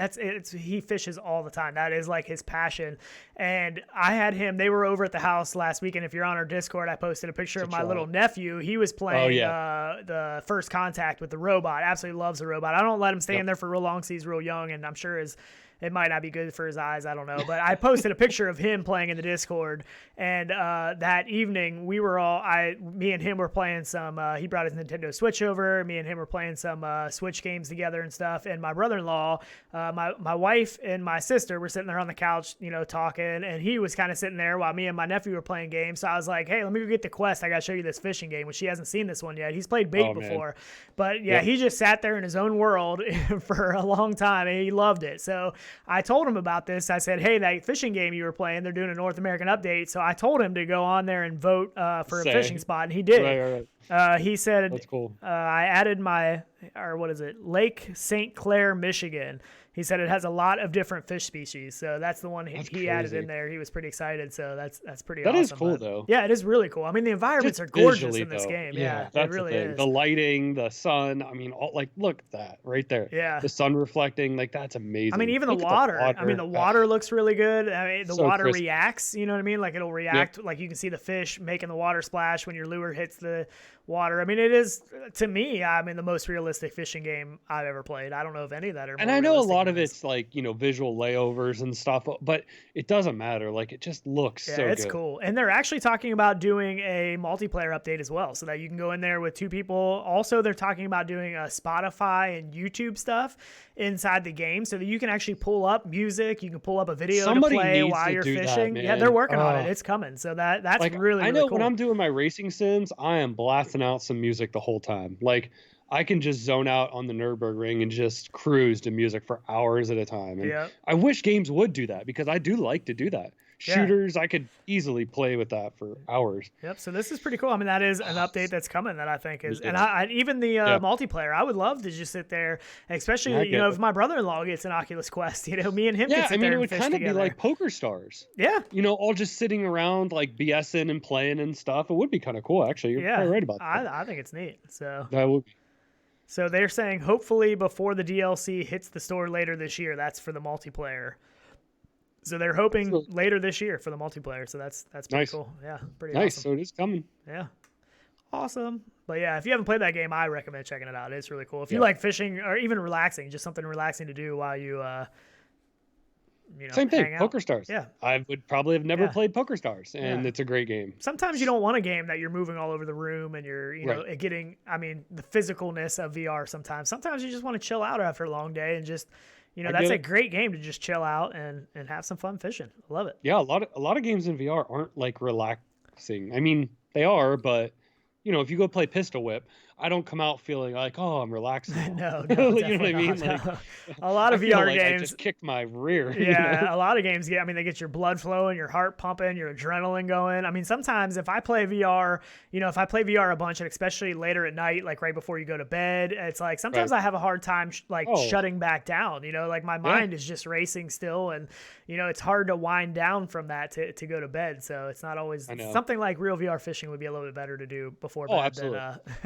he fishes all the time. That is like his passion. And I had him, they were over at the house last week, and if you're on our Discord, I posted a picture of my little nephew. He was playing the First Contact with the robot. Absolutely loves the robot. I don't let him stay in there for real long because he's real young, and I'm sure it might not be good for his eyes. I don't know. But I posted a picture of him playing in the Discord. And that evening, me and him were playing some, he brought his Nintendo Switch over. Me and him were playing some Switch games together and stuff. And my brother-in-law, my wife and my sister were sitting there on the couch, talking. And he was kind of sitting there while me and my nephew were playing games. So I was like, hey, let me go get the quest. I got to show you this fishing game, which he hasn't seen this one yet. He's played bait before. But he just sat there in his own world for a long time, and he loved it. So I told him about this. I said, hey, that fishing game you were playing, they're doing a North American update. So I told him to go on there and vote for a fishing spot, and he did. Right. He said, that's cool. I added Lake St. Clair, Michigan. He said it has a lot of different fish species. So that's the one he added in there. He was pretty excited. So that's pretty awesome. That is cool, though. Yeah, it is really cool. I mean, the environments are gorgeous in this game. Yeah, it really is. The lighting, the sun. I mean, look at that right there. Yeah. The sun reflecting, that's amazing. I mean, even the water. I mean, the water looks really good. I mean, the water reacts, you know what I mean? Like it'll react, like you can see the fish making the water splash when your lure hits the water. I mean, it is, to me, the most realistic fishing game I've ever played. I don't know if any of that are more. And I know a lot of it's like, visual layovers and stuff, but it doesn't matter. Like, it just looks so good. Yeah, it's cool. And they're actually talking about doing a multiplayer update as well, so that you can go in there with two people. Also, they're talking about doing a Spotify and YouTube stuff inside the game, so that you can actually pull up music. You can pull up a video to play while you're fishing. Yeah, they're working on it. It's coming. So that's like, really I know cool. When I'm doing my racing sims, I am blasting out some music the whole time. Like, I can just zone out on the Nürburgring and just cruise to music for hours at a time. And I wish games would do that, because I do like to do that. Shooters, I could easily play with that for hours. Yep. So this is pretty cool. I mean, that is an update that's coming that I think is, and even the multiplayer, I would love to just sit there, especially if my brother-in-law gets an Oculus Quest, me and him. Yeah, can sit it would kind of be like Poker Stars. Yeah. All just sitting around like BSing and playing and stuff. It would be kind of cool, actually. You're probably right about that. I think it's neat. So that would be. So they're saying hopefully before the DLC hits the store later this year. That's for the multiplayer. So they're hoping later this year for the multiplayer. So that's pretty cool. Yeah, pretty nice. Awesome. So it is coming. Yeah, awesome. But yeah, if you haven't played that game, I recommend checking it out. It's really cool. If you like fishing or even relaxing, just something relaxing to do while you same thing. Poker Stars. Yeah, I would probably have never played Poker Stars, and it's a great game. Sometimes you don't want a game that you're moving all over the room and you're getting. I mean, the physicalness of VR. Sometimes you just want to chill out after a long day and just. That's a great game to just chill out and have some fun fishing. I love it. Yeah, a lot of games in VR aren't like relaxing. I mean, they are, but if you go play Pistol Whip, I don't come out feeling like, oh, I'm relaxing. No, you know what I mean? Like, a lot of VR games. I just kicked my rear. Yeah, a lot of games they get your blood flowing, your heart pumping, your adrenaline going. I mean, sometimes if I play VR, a bunch, and especially later at night, like right before you go to bed, it's like sometimes I have a hard time shutting back down. Like my mind is just racing still, and it's hard to wind down from that to go to bed. So it's not always something like real VR fishing would be a little bit better to do before bed. Absolutely.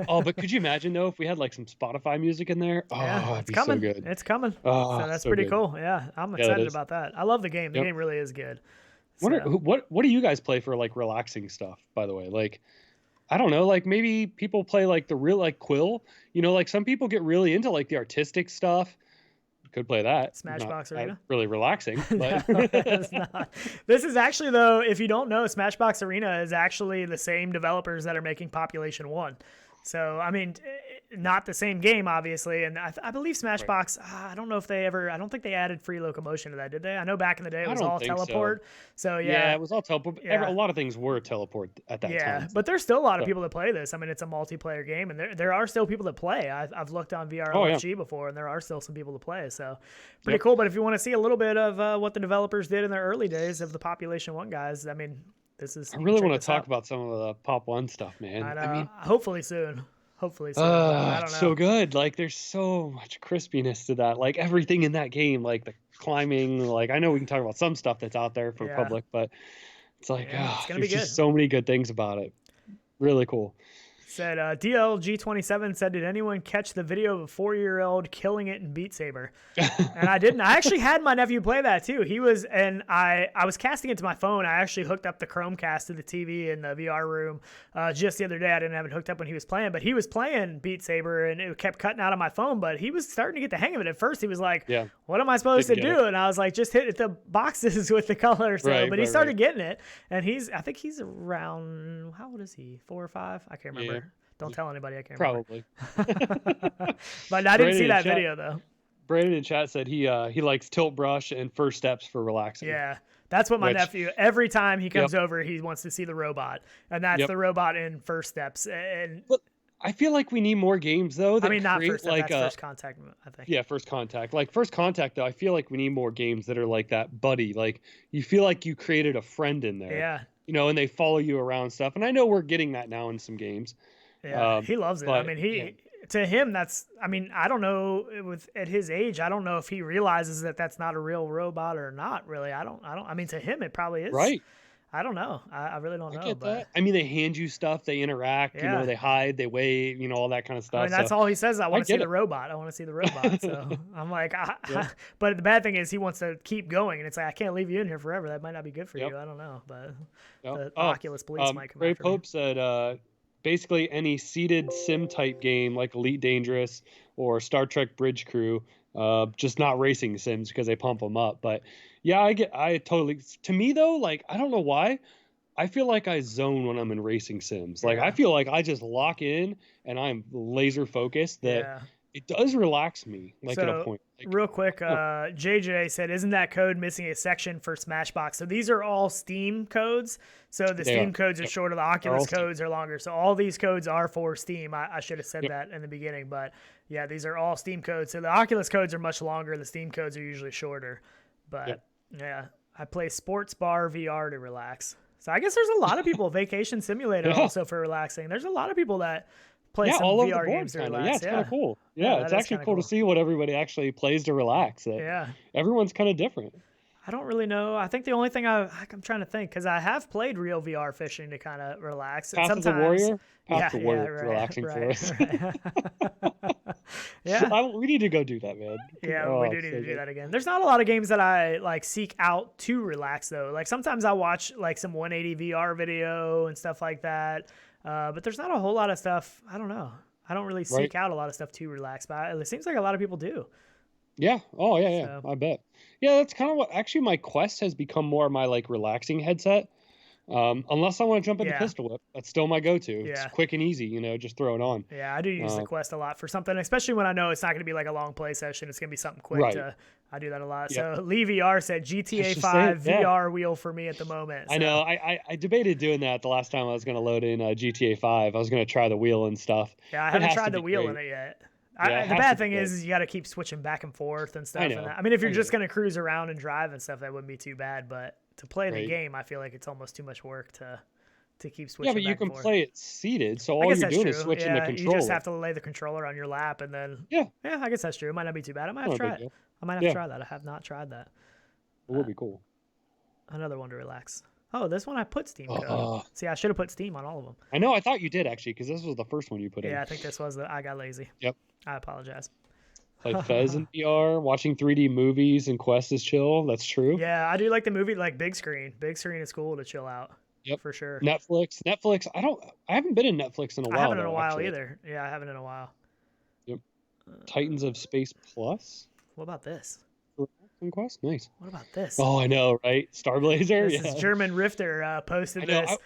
But could you imagine though if we had like some Spotify music in there? Yeah, it's coming. So good. It's coming. So that's so pretty cool. Yeah, I'm excited about that. I love the game. The game really is good. So. What do you guys play for like relaxing stuff? By the way, like I don't know, like maybe people play like the real like Quill. Like some people get really into like the artistic stuff. Could play that. Smashbox Not Arena. really relaxing, but No, it's not. This is actually, though, if you don't know, Smashbox Arena is actually the same developers that are making Population 1. So, I mean, not the same game, obviously. And I believe Smashbox, I don't know if they ever, I don't think they added free locomotion to that, did they? I know back in the day it was all teleport. So, yeah, it was all teleport. Yeah. A lot of things were teleport at that time. Yeah, but there's still a lot of people that play this. I mean, it's a multiplayer game, and there are still people that play. I've looked on VRLFG before, and there are still some people to play. So, pretty cool. But if you want to see a little bit of what the developers did in their early days of the Population 1 guys, I mean, this is... I really want to talk about some of the Pop 1 stuff, man. I mean, hopefully soon. Hopefully so. I don't know. So good. Like there's so much crispiness to that. Like everything in that game, like the climbing, like I know we can talk about some stuff that's out there for public, but it's like, it's gonna there's be good. just so many good things about it. Really cool. Said DLG27 said, did anyone catch the video of a 4-year-old killing it in Beat Saber? And I didn't. I actually had my nephew play that too. I was casting it to my phone. I actually hooked up the Chromecast to the TV in the VR room just the other day. I didn't have it hooked up when he was playing, but he was playing Beat Saber and it kept cutting out on my phone, but he was starting to get the hang of it. At first he was like, what am I supposed to do? And I was like, just hit the boxes with the color. So, but he started getting it, and I think he's around, how old is he? 4 or 5? I can't remember. Don't tell anybody. I can't remember. Probably. But I didn't see that video though. Brandon in chat said he likes tilt brush and first steps for relaxing. Yeah, that's what my nephew. Every time he comes over, he wants to see the robot, and that's the robot in first steps. And I feel like we need more games though. I mean, not first step, that's first contact. I think. Yeah, first contact. Like first contact though, I feel like we need more games that are like that buddy. Like you feel like you created a friend in there. Yeah. And they follow you around stuff. And I know we're getting that now in some games. Yeah, he loves it. I mean, to him, that's, I mean, I don't know at his age, I don't know if he realizes that that's not a real robot or not really. I mean, to him, it probably is. Right. I don't know. I really don't know. I get that. I mean, they hand you stuff, they interact, they hide, they wave, all that kind of stuff. I mean, that's all he says. I want to see the robot. I want to see the robot. So I'm like, but the bad thing is he wants to keep going. And it's like, I can't leave you in here forever. That might not be good for you. I don't know. But the Oculus police might come Ray after Pope me. said, basically any seated sim type game like Elite Dangerous or Star Trek Bridge Crew, just not racing sims because they pump them up. But yeah, I totally, to me though, like, I don't know why, I feel like I zone when I'm in racing sims. Like, I feel like I just lock in and I'm laser focused that it does relax me, like at a point. Like, real quick, JJ said, isn't that code missing a section for Smashbox? So these are all Steam codes. So the Steam codes are shorter, the Oculus codes are longer. So all these codes are for Steam. I should have said that in the beginning, but yeah, these are all Steam codes. So the Oculus codes are much longer. The Steam codes are usually shorter. But yeah, I play Sports Bar VR to relax. So I guess there's a lot of people, Vacation Simulator also for relaxing. There's a lot of people that play some all over VR the board, games to kinda. relax. Yeah, it's kind of cool. Yeah, it's actually cool to see what everybody actually plays to relax. Everyone's kind of different. I don't really know. I think the only thing I'm trying to think, because I have played real VR fishing to kind of relax. Path of the Warrior? Path of the Warrior is relaxing for us. We need to go do that, man. Yeah, we do need to do that again. There's not a lot of games that I like seek out to relax though. Like sometimes I watch like some 180 VR video and stuff like that. But there's not a whole lot of stuff. I don't know. I don't really seek out a lot of stuff to relax, but it seems like a lot of people do. Yeah. Oh, yeah. So. I bet. Yeah, that's kind of what actually my Quest has become more my like relaxing headset. Unless I want to jump into Pistol Whip, that's still my go-to. It's quick and easy, just throw it on. Yeah, I do use the Quest a lot for something, especially when I know it's not going to be like a long play session. It's going to be something quick. I do that a lot. Yep. So Lee VR said GTA 5 VR wheel for me at the moment. So. I know. I debated doing that the last time I was going to load in GTA 5. I was going to try the wheel and stuff. Yeah, I haven't tried the wheel in it yet. The bad thing is you got to keep switching back and forth and stuff. I mean, if you're just going to cruise around and drive and stuff, that wouldn't be too bad. But to play the game, I feel like it's almost too much work to keep switching. Yeah, but you can play it seated, so all you're doing is switching the controller. You just have to lay the controller on your lap, and then I guess that's true. It might not be too bad. I might have to try it. I might have to try that. I have not tried that. It would be cool. Another one to relax. Oh, this one I put Steam code. See, I should have put Steam on all of them. I know. I thought you did actually, because this was the first one you put in. Yeah, I think this was I got lazy. Yep. I apologize. Like Fez in VR, watching 3D movies and Quest is chill. That's true. Yeah, I do like the movie, like big screen. Big screen is cool to chill out. Yep. for sure. Netflix. I haven't been in Netflix in a while. I haven't in a though, while actually. either. Yeah, I haven't in a while. Yep. Titans of Space Plus. What about this? Quest? Nice. What about this? Oh, I know, right? Starblazer. This is German Rifter posted I know. this.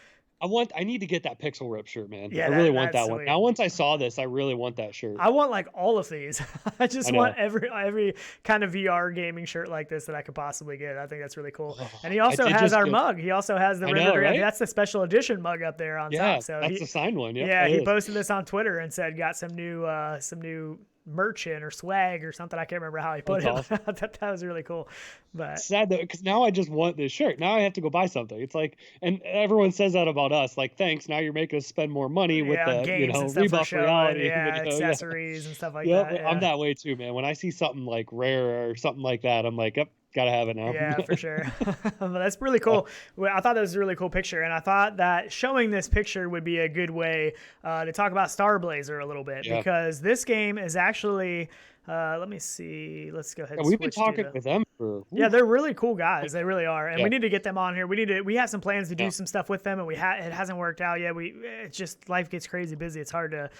I need to get that pixel rip shirt, man. Yeah, I really want that's that one. sweet. Now, once I saw this, I really want that shirt. I want like all of these. I just I want every kind of VR gaming shirt like this that I could possibly get. I think that's really cool. Oh, And he also has our mug. He also has the know, right? That's the special edition mug up there on top. So that's the signed one. Yep, yeah, he posted this on Twitter and said got some new merch in or swag or something. I can't remember how he put it. Awesome. I thought that was really cool. But sad though, because now I just want this shirt. Now I have to go buy something. It's like, and everyone says that about us. Like, thanks. Now you're making us spend more money with the games and stuff rebuff for showing, reality, accessories and stuff like yep, that. Yeah. I'm that way too, man. When I see something like rare or something like that, I'm like, yep, gotta have it now. Yeah, for sure. But that's really cool. I thought that was a really cool picture, and I thought that showing this picture would be a good way to talk about Starblazer a little bit, because this game is actually. Let me see. Let's go ahead. We've been talking with them for. Yeah, they're really cool guys. They really are, and we need to get them on here. We have some plans to do some stuff with them, and it hasn't worked out yet. It's just life gets crazy busy. It's hard to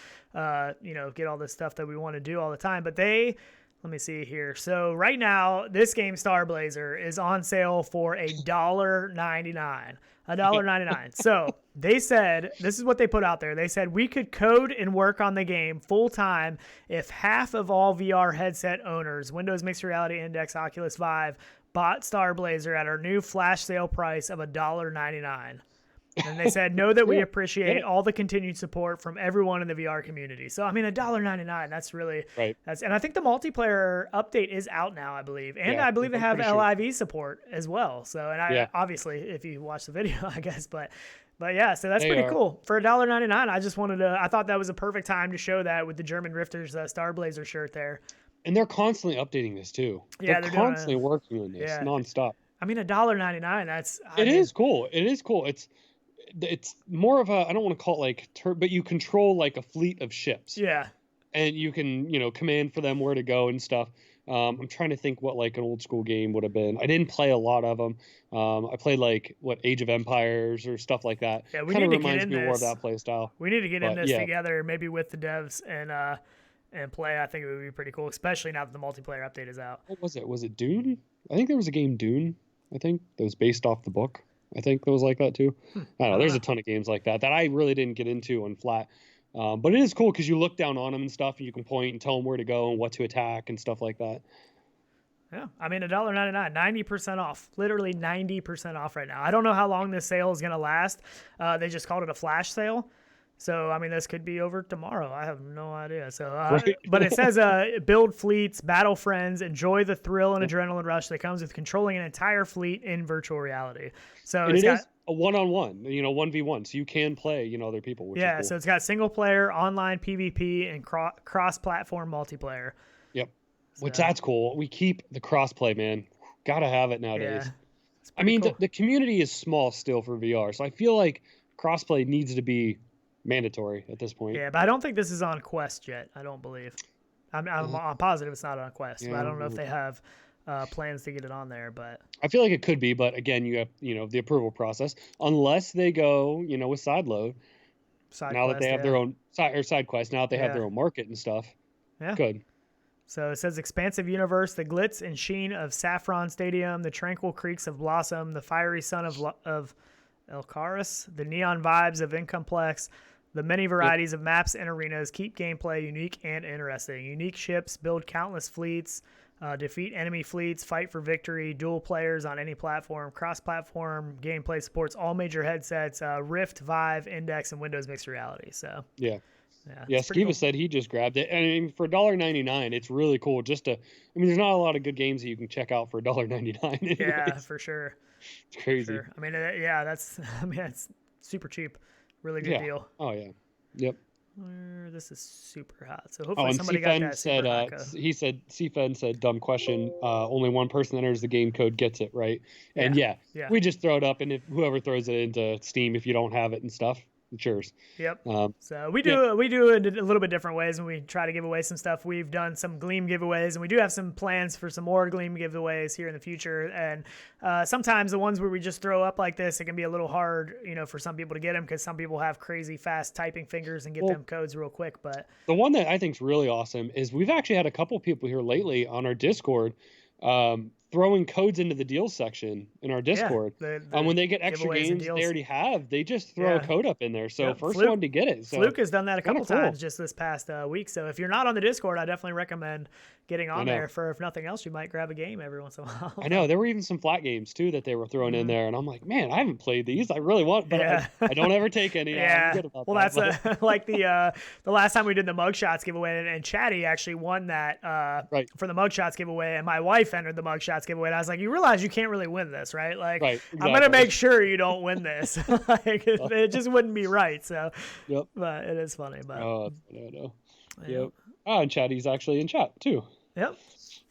get all this stuff that we want to do all the time. But let me see here. So right now, this game Starblazer is on sale for $1.99. $1.99. So they said, this is what they put out there. They said we could code and work on the game full time if half of all VR headset owners, Windows Mixed Reality Index, Oculus Vive, bought Starblazer at our new flash sale price of $1.99. And they said, know that we appreciate all the continued support from everyone in the VR community. So, I mean, $1.99, that's really, right. And I think the multiplayer update is out now, I believe. And I believe they have LIV support as well. So, and obviously, if you watch the video, I guess, but yeah, so that's pretty cool. For $1.99, I thought that was a perfect time to show that with the German Rifters Starblazer shirt there. And they're constantly updating this too. Yeah, they're constantly working on this nonstop. I mean, $1.99, It is cool. It is cool. It's more of a, I don't want to call it like, but you control like a fleet of ships. Yeah. And you can, command for them where to go and stuff. I'm trying to think what like an old school game would have been. I didn't play a lot of them. I played like Age of Empires or stuff like that. Yeah, we need to get in this. More of that play style. We need to get in this together, maybe with the devs and play. I think it would be pretty cool, especially now that the multiplayer update is out. What was it? Was it Dune? I think there was a game Dune. I think that was based off the book. I think it was like that too. I don't know. There's a ton of games like that I really didn't get into on flat. But it is cool because you look down on them and stuff, and you can point and tell them where to go and what to attack and stuff like that. Yeah, I mean, $1.99, 90% off, literally 90% off right now. I don't know how long this sale is going to last. They just called it a flash sale. So, I mean, this could be over tomorrow. I have no idea. So, but it says build fleets, battle friends, enjoy the thrill and adrenaline rush that comes with controlling an entire fleet in virtual reality. So and it is a one-on-one, 1v1. So you can play, other people. Which is cool. So it's got single player, online PvP, and cross-platform multiplayer. Yep. So, which that's cool. We keep the cross-play, man. Gotta have it nowadays. Yeah, I mean, cool. the community is small still for VR. So I feel like cross-play needs to be mandatory at this point. Yeah, but I don't think this is on Quest yet. I don't believe. I'm positive it's not on Quest, but I don't know if they have plans to get it on there. But I feel like it could be. But again, you have the approval process, unless they go with sideload. Now that they have their own side quest, now that they have their own market and stuff. Yeah, good. So it says expansive universe, the glitz and sheen of Saffron Stadium, the tranquil creeks of Blossom, the fiery sun of Elcaris, the neon vibes of Incomplex. The many varieties of maps and arenas keep gameplay unique and interesting. Unique ships, build countless fleets, defeat enemy fleets, fight for victory, dual players on any platform, cross-platform gameplay supports all major headsets, Rift, Vive, Index, and Windows Mixed Reality. So Skiva said he just grabbed it. And I mean, for $1.99, it's really cool. There's not a lot of good games that you can check out for $1.99. Yeah, for sure. It's crazy. Sure. I mean, that's super cheap. Really good deal. Oh yeah. Yep. This is super hot. So hopefully somebody got that super hot code. He said, CFen said, dumb question. Only one person that enters the game code gets it, right? And we just throw it up, and if whoever throws it into Steam, if you don't have it and stuff. Cheers. Yep. So we do it a little bit different ways when we try to give away some stuff. We've done some Gleam giveaways, and we do have some plans for some more Gleam giveaways here in the future. And sometimes the ones where we just throw up like this, it can be a little hard, for some people to get them because some people have crazy fast typing fingers and get them codes real quick. But the one that I think is really awesome is we've actually had a couple people here lately on our Discord throwing codes into the deals section in our Discord. When they get extra games they already have, they just throw a code up in there. So first one to get it. So Fluke has done that a couple times just this past week. So if you're not on the Discord, I definitely recommend getting on there. For if nothing else, you might grab a game every once in a while. I know there were even some flat games too that they were throwing in there, and I'm like, man, I haven't played these. I really want, but I don't ever take any. I'm good about that's like the last time we did the mugshots giveaway, and Chatty actually won that for the mugshots giveaway, and my wife entered the mugshots giveaway, and I was like, you realize you can't really win this, right? Like, exactly. I'm gonna make sure you don't win this. Like, it just wouldn't be right. So, but it is funny. But I know. Yep. And Chatty's actually in chat too. Yep.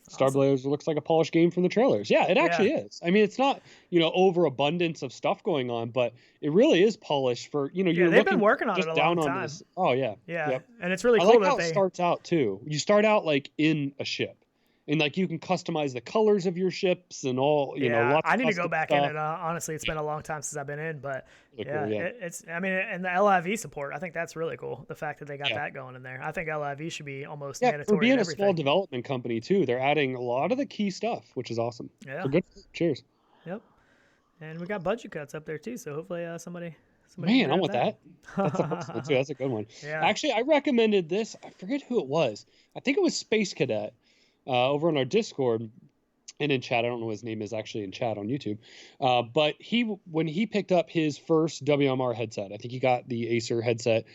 Starblazer looks like a polished game from the trailers. Yeah, it actually is. I mean, it's not, overabundance of stuff going on, but it really is polished for, they've been working on it a long time. Oh, yeah. Yeah. Yep. And it's really cool. I like how it starts out, too. You start out, like, in a ship. And, like, you can customize the colors of your ships and all, lots I need of to go back stuff. in it. Honestly, it's been a long time since I've been in, but cool, yeah. It's, I mean, and the LIV support, I think that's really cool. The fact that they got that going in there. I think LIV should be almost mandatory. For being a small development company, too, they're adding a lot of the key stuff, which is awesome. Yeah. So good. Cheers. Yep. And we got budget cuts up there, too, so hopefully somebody Man, I want that. That's the first one, too. That's a good one. Yeah. Actually, I recommended this. I forget who it was. I think it was Space Cadet. Over on our Discord and in chat. I don't know what his name is actually in chat on YouTube. But when he picked up his first WMR headset, I think he got the Acer headset,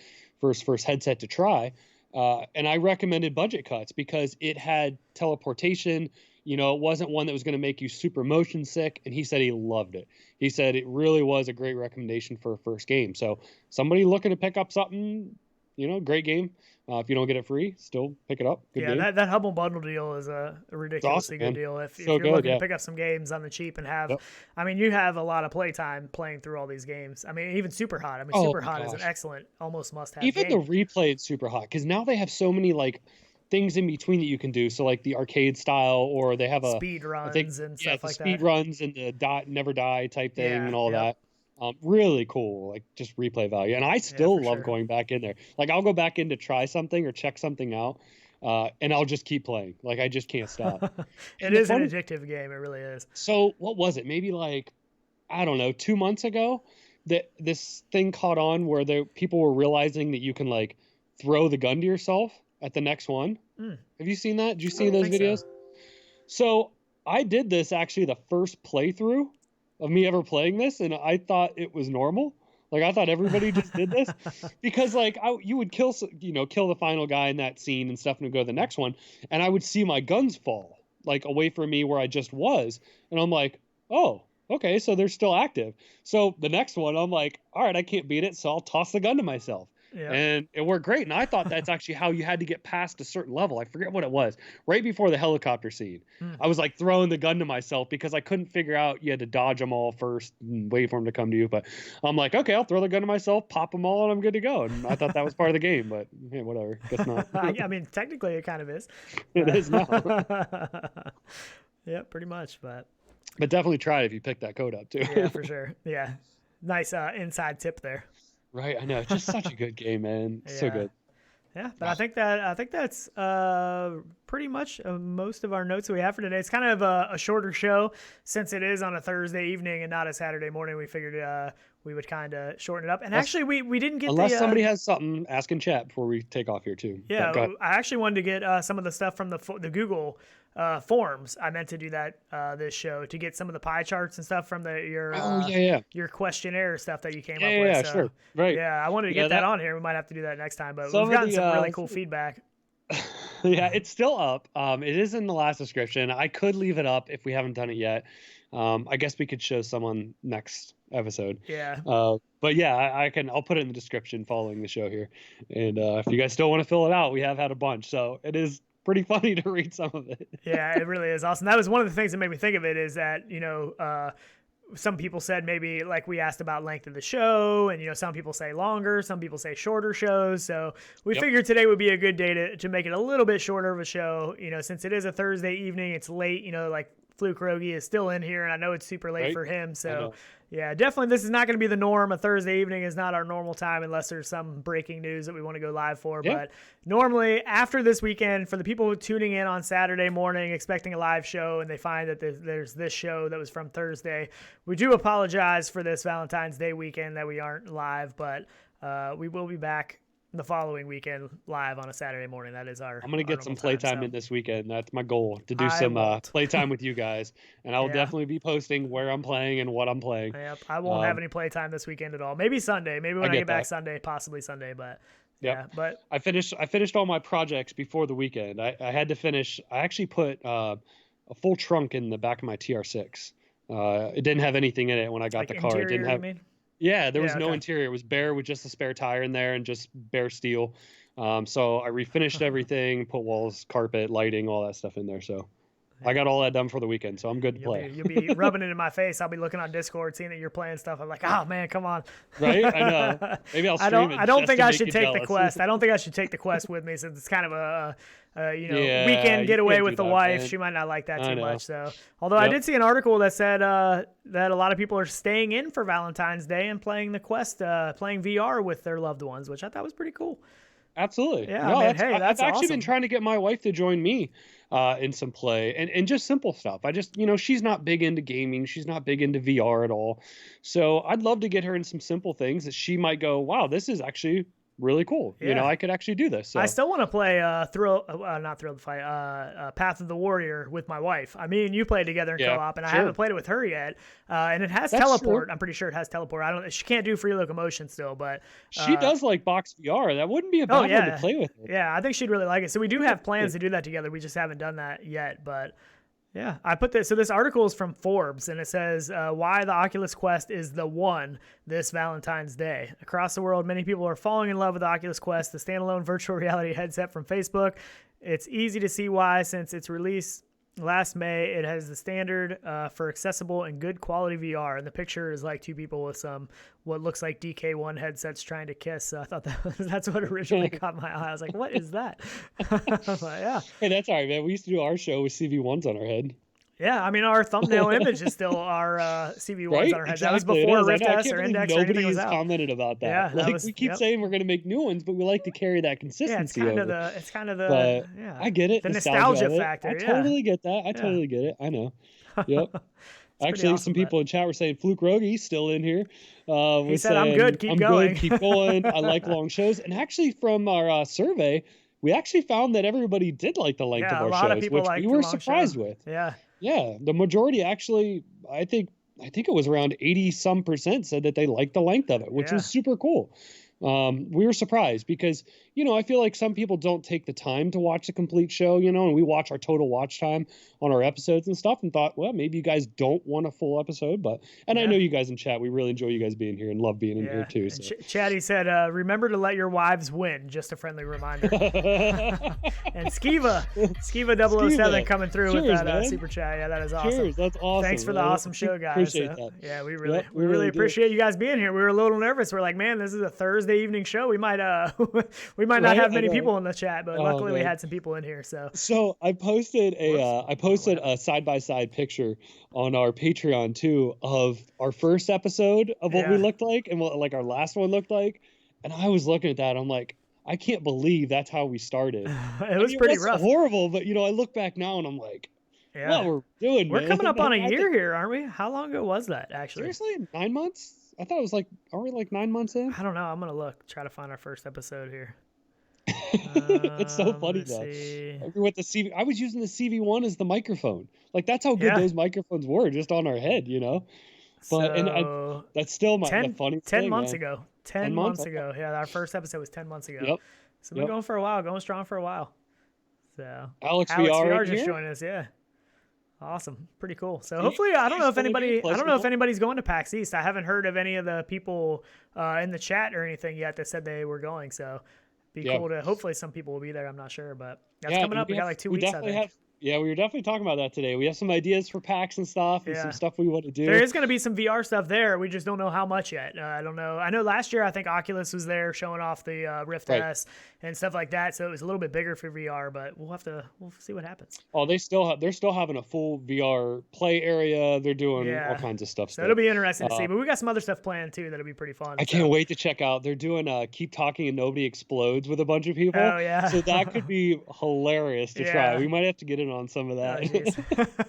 first headset to try. And I recommended budget cuts because it had teleportation. It wasn't one that was going to make you super motion sick. And he said he loved it. He said it really was a great recommendation for a first game. So somebody looking to pick up something, great game. If you don't get it free, still pick it up. Good game. That Hubble Bundle deal is a ridiculously good deal. If you're looking to pick up some games on the cheap and have, I mean, you have a lot of playtime playing through all these games. I mean, even Super Hot. I mean, Super Hot is an excellent, almost must-have game. Even the replay is Super Hot because now they have so many things in between that you can do. So like the arcade style, or they have speed runs and stuff like that. Speed runs and the never die type thing and all that. Really cool, like just replay value. And I still love going back in there. Like I'll go back in to try something or check something out, and I'll just keep playing. Like I just can't stop. It is an addictive game. It really is. So what was it? Maybe I don't know, 2 months ago that this thing caught on where people were realizing that you can throw the gun to yourself at the next one. Have you seen that? Did you see those videos? So I did this actually the first playthrough of me ever playing this, and I thought it was normal. Like I thought everybody just did this because you would kill the final guy in that scene and stuff and go to the next one, and I would see my guns fall away from me where I just was, and I'm like, oh, okay, so they're still active. So the next one, I'm like, all right, I can't beat it, so I'll toss the gun to myself. Yeah. And it worked great. And I thought that's actually how you had to get past a certain level. I forget what it was. Right before the helicopter scene, I was throwing the gun to myself because I couldn't figure out you had to dodge them all first and wait for them to come to you. But I'm like, okay, I'll throw the gun to myself, pop them all, and I'm good to go. And I thought that was part of the game, but hey, whatever. Guess not. I mean, technically it kind of is. It is now. Yeah, pretty much. But definitely try it if you pick that code up too. Yeah, for sure. Yeah. Nice inside tip there. Right, I know. It's just such a good game, man. So good. Yeah, but I think that's pretty much most of our notes that we have for today. It's kind of a shorter show since it is on a Thursday evening and not a Saturday morning. We figured we would kind of shorten it up. And actually, we didn't get unless somebody has something, ask in chat before we take off here too. Yeah, I actually wanted to get some of the stuff from the Google forms. I meant to do that this show to get some of the pie charts and stuff from your questionnaire stuff that you came up with. Yeah, sure. Right. Yeah, I wanted to get that on here. We might have to do that next time, but we've gotten some really cool feedback. Yeah, it's still up. It is in the last description. I could leave it up if we haven't done it yet. I guess we could show someone next episode. Yeah. But yeah, I'll put it in the description following the show here. And if you guys still want to fill it out, we have had a bunch. So it is pretty funny to read some of it. Yeah, it really is awesome. That was one of the things that made me think of it is that, some people said maybe like we asked about length of the show, and some people say longer, some people say shorter shows. So we figured today would be a good day to make it a little bit shorter of a show. Since it is a Thursday evening, it's late. Like Fluke Rogie is still in here, and I know it's super late for him. So yeah, definitely this is not going to be the norm. A Thursday evening is not our normal time unless there's some breaking news that we want to go live for. But normally after this weekend, for the people tuning in on Saturday morning expecting a live show and they find that there's this show that was from Thursday, we do apologize for this Valentine's Day weekend that we aren't live, but we will be back the following weekend live on a Saturday morning. That is our. I'm gonna get some playtime in this weekend. That's my goal, to do some playtime with you guys, and I'll definitely be posting where I'm playing and what I'm playing. Yep, I won't have any playtime this weekend at all. Maybe Sunday. Maybe when I get back Sunday, possibly Sunday. But but I finished all my projects before the weekend. I had to finish. I actually put a full trunk in the back of my TR6. It didn't have anything in it when I got the car. Interior, it didn't have. You mean? Yeah, there was no interior. It was bare with just a spare tire in there and just bare steel. So I refinished everything, put walls, carpet, lighting, all that stuff in there. So I got all that done for the weekend. So I'm good to play. You'll be rubbing it in my face. I'll be looking on Discord, seeing that you're playing stuff. I'm like, oh man, come on. Right? I know. Maybe I'll stream it. I don't think I should take the quest. I don't think I should take the quest with me, since it's kind of a weekend getaway with the wife. Man. She might not like that too much. So, although I did see an article that said that a lot of people are staying in for Valentine's Day and playing the quest, playing VR with their loved ones, which I thought was pretty cool. Absolutely. Yeah. No, I've actually been trying to get my wife to join me in some play and just simple stuff. I just, she's not big into gaming. She's not big into VR at all. So I'd love to get her in some simple things that she might go, wow, this is actually really cool. I could actually do this. So. I still want to play Path of the Warrior with my wife. I mean, you played together in co-op, and I haven't played it with her yet. And it has teleport. True. I'm pretty sure it has teleport. She can't do free locomotion still, but she does like box VR. That wouldn't be a bad one to play with her. Yeah, I think she'd really like it. So we do have plans to do that together. We just haven't done that yet, but. Yeah, I put this. So this article is from Forbes, and it says why the Oculus Quest is the one this Valentine's Day. Across the world, many people are falling in love with the Oculus Quest, the standalone virtual reality headset from Facebook. It's easy to see why, since its release last May, it has the standard for accessible and good quality VR. And the picture is like two people with some what looks like DK1 headsets trying to kiss. So I thought that's what originally caught my eye. I was like, what is that? But, yeah. Hey, that's all right, man. We used to do our show with CV1s on our head. Yeah, I mean, our thumbnail image is still our CV1s on our head. Exactly. That was before Rift S or Index or anything was out. Nobody has commented about that. Yeah, we keep saying we're going to make new ones, but we like to carry that consistency over. It's kind of the I get it. The nostalgia factor. I totally get that. I totally get it. I know. Yep. Actually, awesome, some people in chat were saying Fluke Rogie still in here. He said, "I'm good. Keep going. Good, keep going. I like long shows." And actually, from our survey, we actually found that everybody did like the length of our shows, which we were surprised with. Yeah, the majority actually, I think it was around 80% said that they liked the length of it, which was super cool. We were surprised because, I feel like some people don't take the time to watch the complete show, and we watch our total watch time on our episodes and stuff and thought, well, maybe you guys don't want a full episode, I know you guys in chat, we really enjoy you guys being here and love being in here too. So. Chatty said, remember to let your wives win. Just a friendly reminder. And Skiva 007 coming through with that super chat. Yeah, that is awesome. Cheers, that's awesome. Thanks for the awesome show, guys. Appreciate that. Yeah, we really appreciate you guys being here. We were a little nervous. We're like, man, this is a Thursday evening show. We might not have many people in the chat, but luckily we had some people in here. So I posted a side-by-side picture on our Patreon too of our first episode of what we looked like and what like our last one looked like. And I was looking at that. I'm like, I can't believe that's how we started. It was pretty rough. Horrible, but I look back now and I'm like, what we're doing, We're coming up on a year here, aren't we? How long ago was that actually? Seriously? 9 months? I thought it was like, are we like 9 months in? I don't know. I'm going to try to find our first episode here. It's so funny though. With the CV, I was using the CV1 as the microphone. Like that's how good those microphones were, just on our head, But that's still the funny 10 thing, months man. ago. 10 months ago. Yeah, our first episode was 10 months ago. Yep. So we've been going for a while, going strong for a while. So Alex VR just joining us. Yeah. Awesome. Pretty cool. So hopefully, I don't know if anybody's going to PAX East. I haven't heard of any of the people in the chat or anything yet that said they were going. So be cool to, hopefully some people will be there. I'm not sure, but that's coming up. We got like 2 weeks, I think. Yeah, we were definitely talking about that today. We have some ideas for packs and stuff, and some stuff we want to do. There is going to be some VR stuff there. We just don't know how much yet. I don't know. I know last year I think Oculus was there showing off the Rift S and stuff like that, so it was a little bit bigger for VR. But we'll see what happens. Oh, they're still having a full VR play area. They're doing all kinds of stuff. So it'll be interesting to see. But we got some other stuff planned too that'll be pretty fun. I can't wait to check out. They're doing Keep Talking and Nobody Explodes with a bunch of people. Oh yeah. So that could be hilarious to try. We might have to get in on some of that.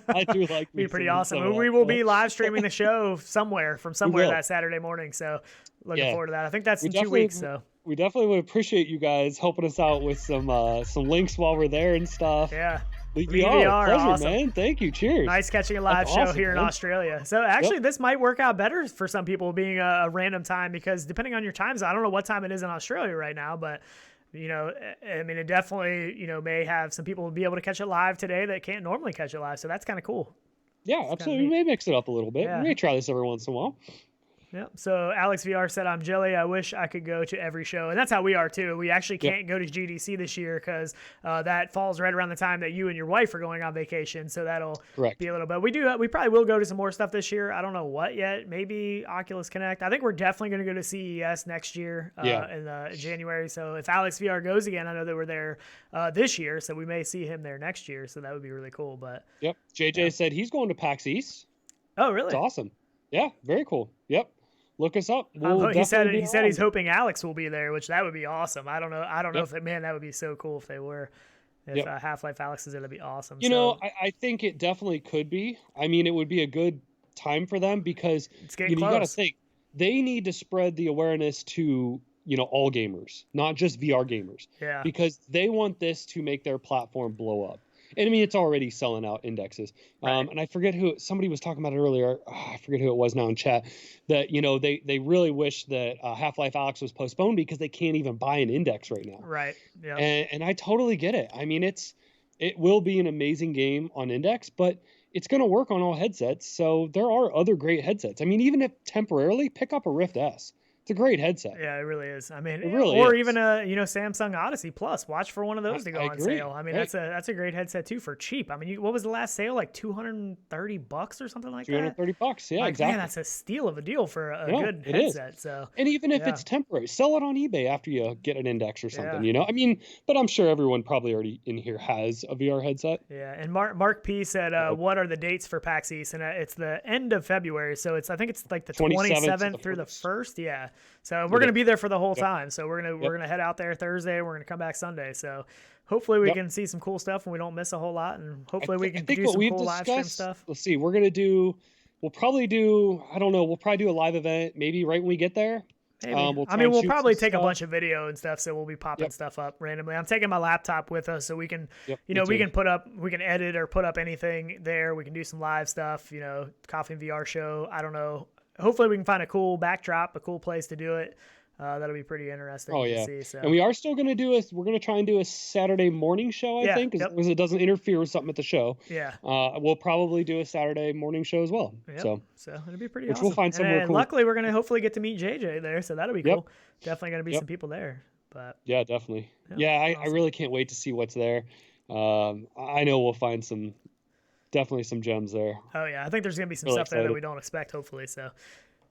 I do like. Be pretty awesome. We will be live streaming the show somewhere that Saturday morning. So looking forward to that. I think that's in 2 weeks. So we definitely would appreciate you guys helping us out with some links while we're there and stuff. Yeah. VR, pleasure, awesome. Man. Thank you. Cheers. Nice catching a live show here in Australia. So actually, this might work out better for some people being a random time, because depending on your time zone, I don't know what time it is in Australia right now, but I mean, it definitely, may have some people be able to catch it live today that can't normally catch it live. So that's kind of cool. Yeah, absolutely. We may mix it up a little bit. We may try this every once in a while. Yep. So Alyx VR said, "I'm jelly. I wish I could go to every show." And that's how we are too. We actually can't go to GDC this year because that falls right around the time that you and your wife are going on vacation. So that'll be a little bit. We probably will go to some more stuff this year. I don't know what yet. Maybe Oculus Connect. I think we're definitely going to go to CES next year in January. So if Alyx VR goes again, I know that we're there this year, so we may see him there next year. So that would be really cool. But JJ said he's going to PAX East. Oh, really? That's awesome. Yeah, very cool. Yep. Look us up. He said he's hoping Alyx will be there, which that would be awesome. I don't know if that would be so cool if they were. If Half-Life Alyx is there, that'd be awesome. I think it definitely could be. I mean, it would be a good time for them because you got to think they need to spread the awareness to all gamers, not just VR gamers. Yeah. Because they want this to make their platform blow up. And I mean, it's already selling out indexes. And I forget somebody was talking about it earlier. I forget who it was now in chat, that, they really wish that Half-Life Alyx was postponed because they can't even buy an index right now. Right. Yeah. And I totally get it. I mean, it will be an amazing game on index, but it's going to work on all headsets. So there are other great headsets. I mean, even if temporarily, pick up a Rift S. It's a great headset. Yeah, it really is. I mean, even a Samsung Odyssey Plus. Watch for one of those to go on sale. I mean, that's a great headset too for cheap. I mean, what was the last sale? Like $230 or something like that. $230. Yeah, exactly. Man, that's a steal of a deal for a good headset. So, and even if it's temporary, sell it on eBay after you get an index or something. I mean, but I'm sure everyone probably already in here has a VR headset. Yeah, and Mark P said, "What are the dates for PAX East?" And it's the end of February, so I think it's like the 27th through the 1st. Yeah. So we're going to be there for the whole time. So we're going to head out there Thursday. We're going to come back Sunday. So hopefully we can see some cool stuff and we don't miss a whole lot. And hopefully we can do some cool live stream stuff. Let's see. We'll probably do a live event maybe right when we get there. Maybe. We'll probably take a bunch of video and stuff, so we'll be popping stuff up randomly. I'm taking my laptop with us, so we can, we can edit or put up anything there. We can do some live stuff, Coffee and VR show. I don't know. Hopefully we can find a cool backdrop, a cool place to do it. That'll be pretty interesting to see. So. And we are still going to we're going to try and do a Saturday morning show, I think, as long as it doesn't interfere with something at the show. Yeah. We'll probably do a Saturday morning show as well. Yep. So it'll be pretty awesome. We'll find somewhere cool. Luckily, we're going to hopefully get to meet JJ there, so that'll be cool. Definitely going to be some people there. But yeah, definitely. Awesome. I really can't wait to see what's there. I know we'll find definitely some gems there. Oh, yeah. I think there's going to be some stuff there that we don't expect, hopefully. So.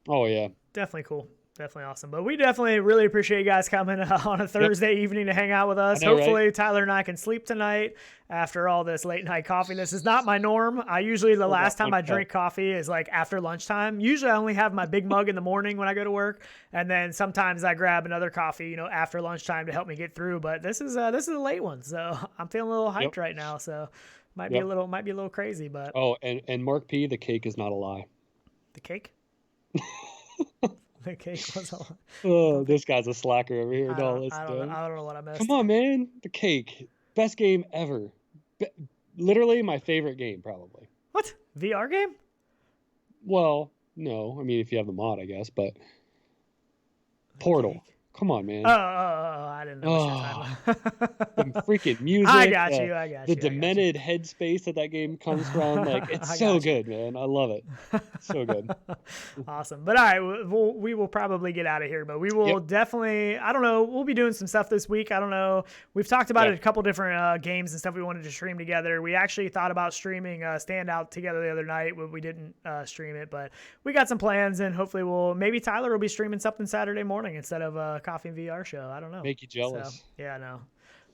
Oh, yeah. Definitely cool. Definitely awesome. But we definitely really appreciate you guys coming on a Thursday evening to hang out with us. Hopefully Tyler and I can sleep tonight after all this late night coffee. This is not my norm. The last time I drink coffee is like after lunchtime. Usually I only have my big mug in the morning when I go to work. And then sometimes I grab another coffee, after lunchtime to help me get through. But this is a late one. So I'm feeling a little hyped right now. So might be a little crazy, but. Oh, and Mark P, the cake is not a lie. The cake? The cake was a lie. Oh, this guy's a slacker over here. I don't know what I missed. Come on, man. The cake. Best game ever. Literally my favorite game, probably. What? VR game? Well, no. I mean, if you have the mod, I guess, but Portal. Come on, man. Oh, I didn't know what you're talking about. The freaking music. I got you. The demented headspace that game comes from. Like, it's so good, man. I love it. So good. Awesome. But all right, we will probably get out of here, but we will definitely, I don't know, we'll be doing some stuff this week. I don't know. We've talked about it, a couple different games and stuff we wanted to stream together. We actually thought about streaming Standout together the other night when we didn't stream it, but we got some plans, and hopefully maybe Tyler will be streaming something Saturday morning instead of a Coffee and VR show. I don't know. Make you jealous. So, yeah, no.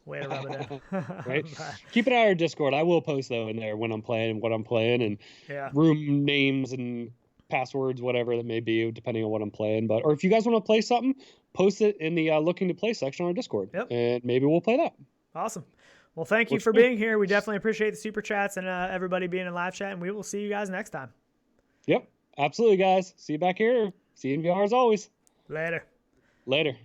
Way to rub it in. Right? Keep an eye on our Discord. I will post, though, in there when I'm playing and what I'm playing, and room names and passwords, whatever that may be, depending on what I'm playing. Or if you guys want to play something, post it in the looking to play section on our Discord, and maybe we'll play that. Awesome. Well, thank you for being here. We definitely appreciate the super chats and everybody being in live chat, and we will see you guys next time. Yep, absolutely, guys. See you back here. See you in VR as always. Later. Later.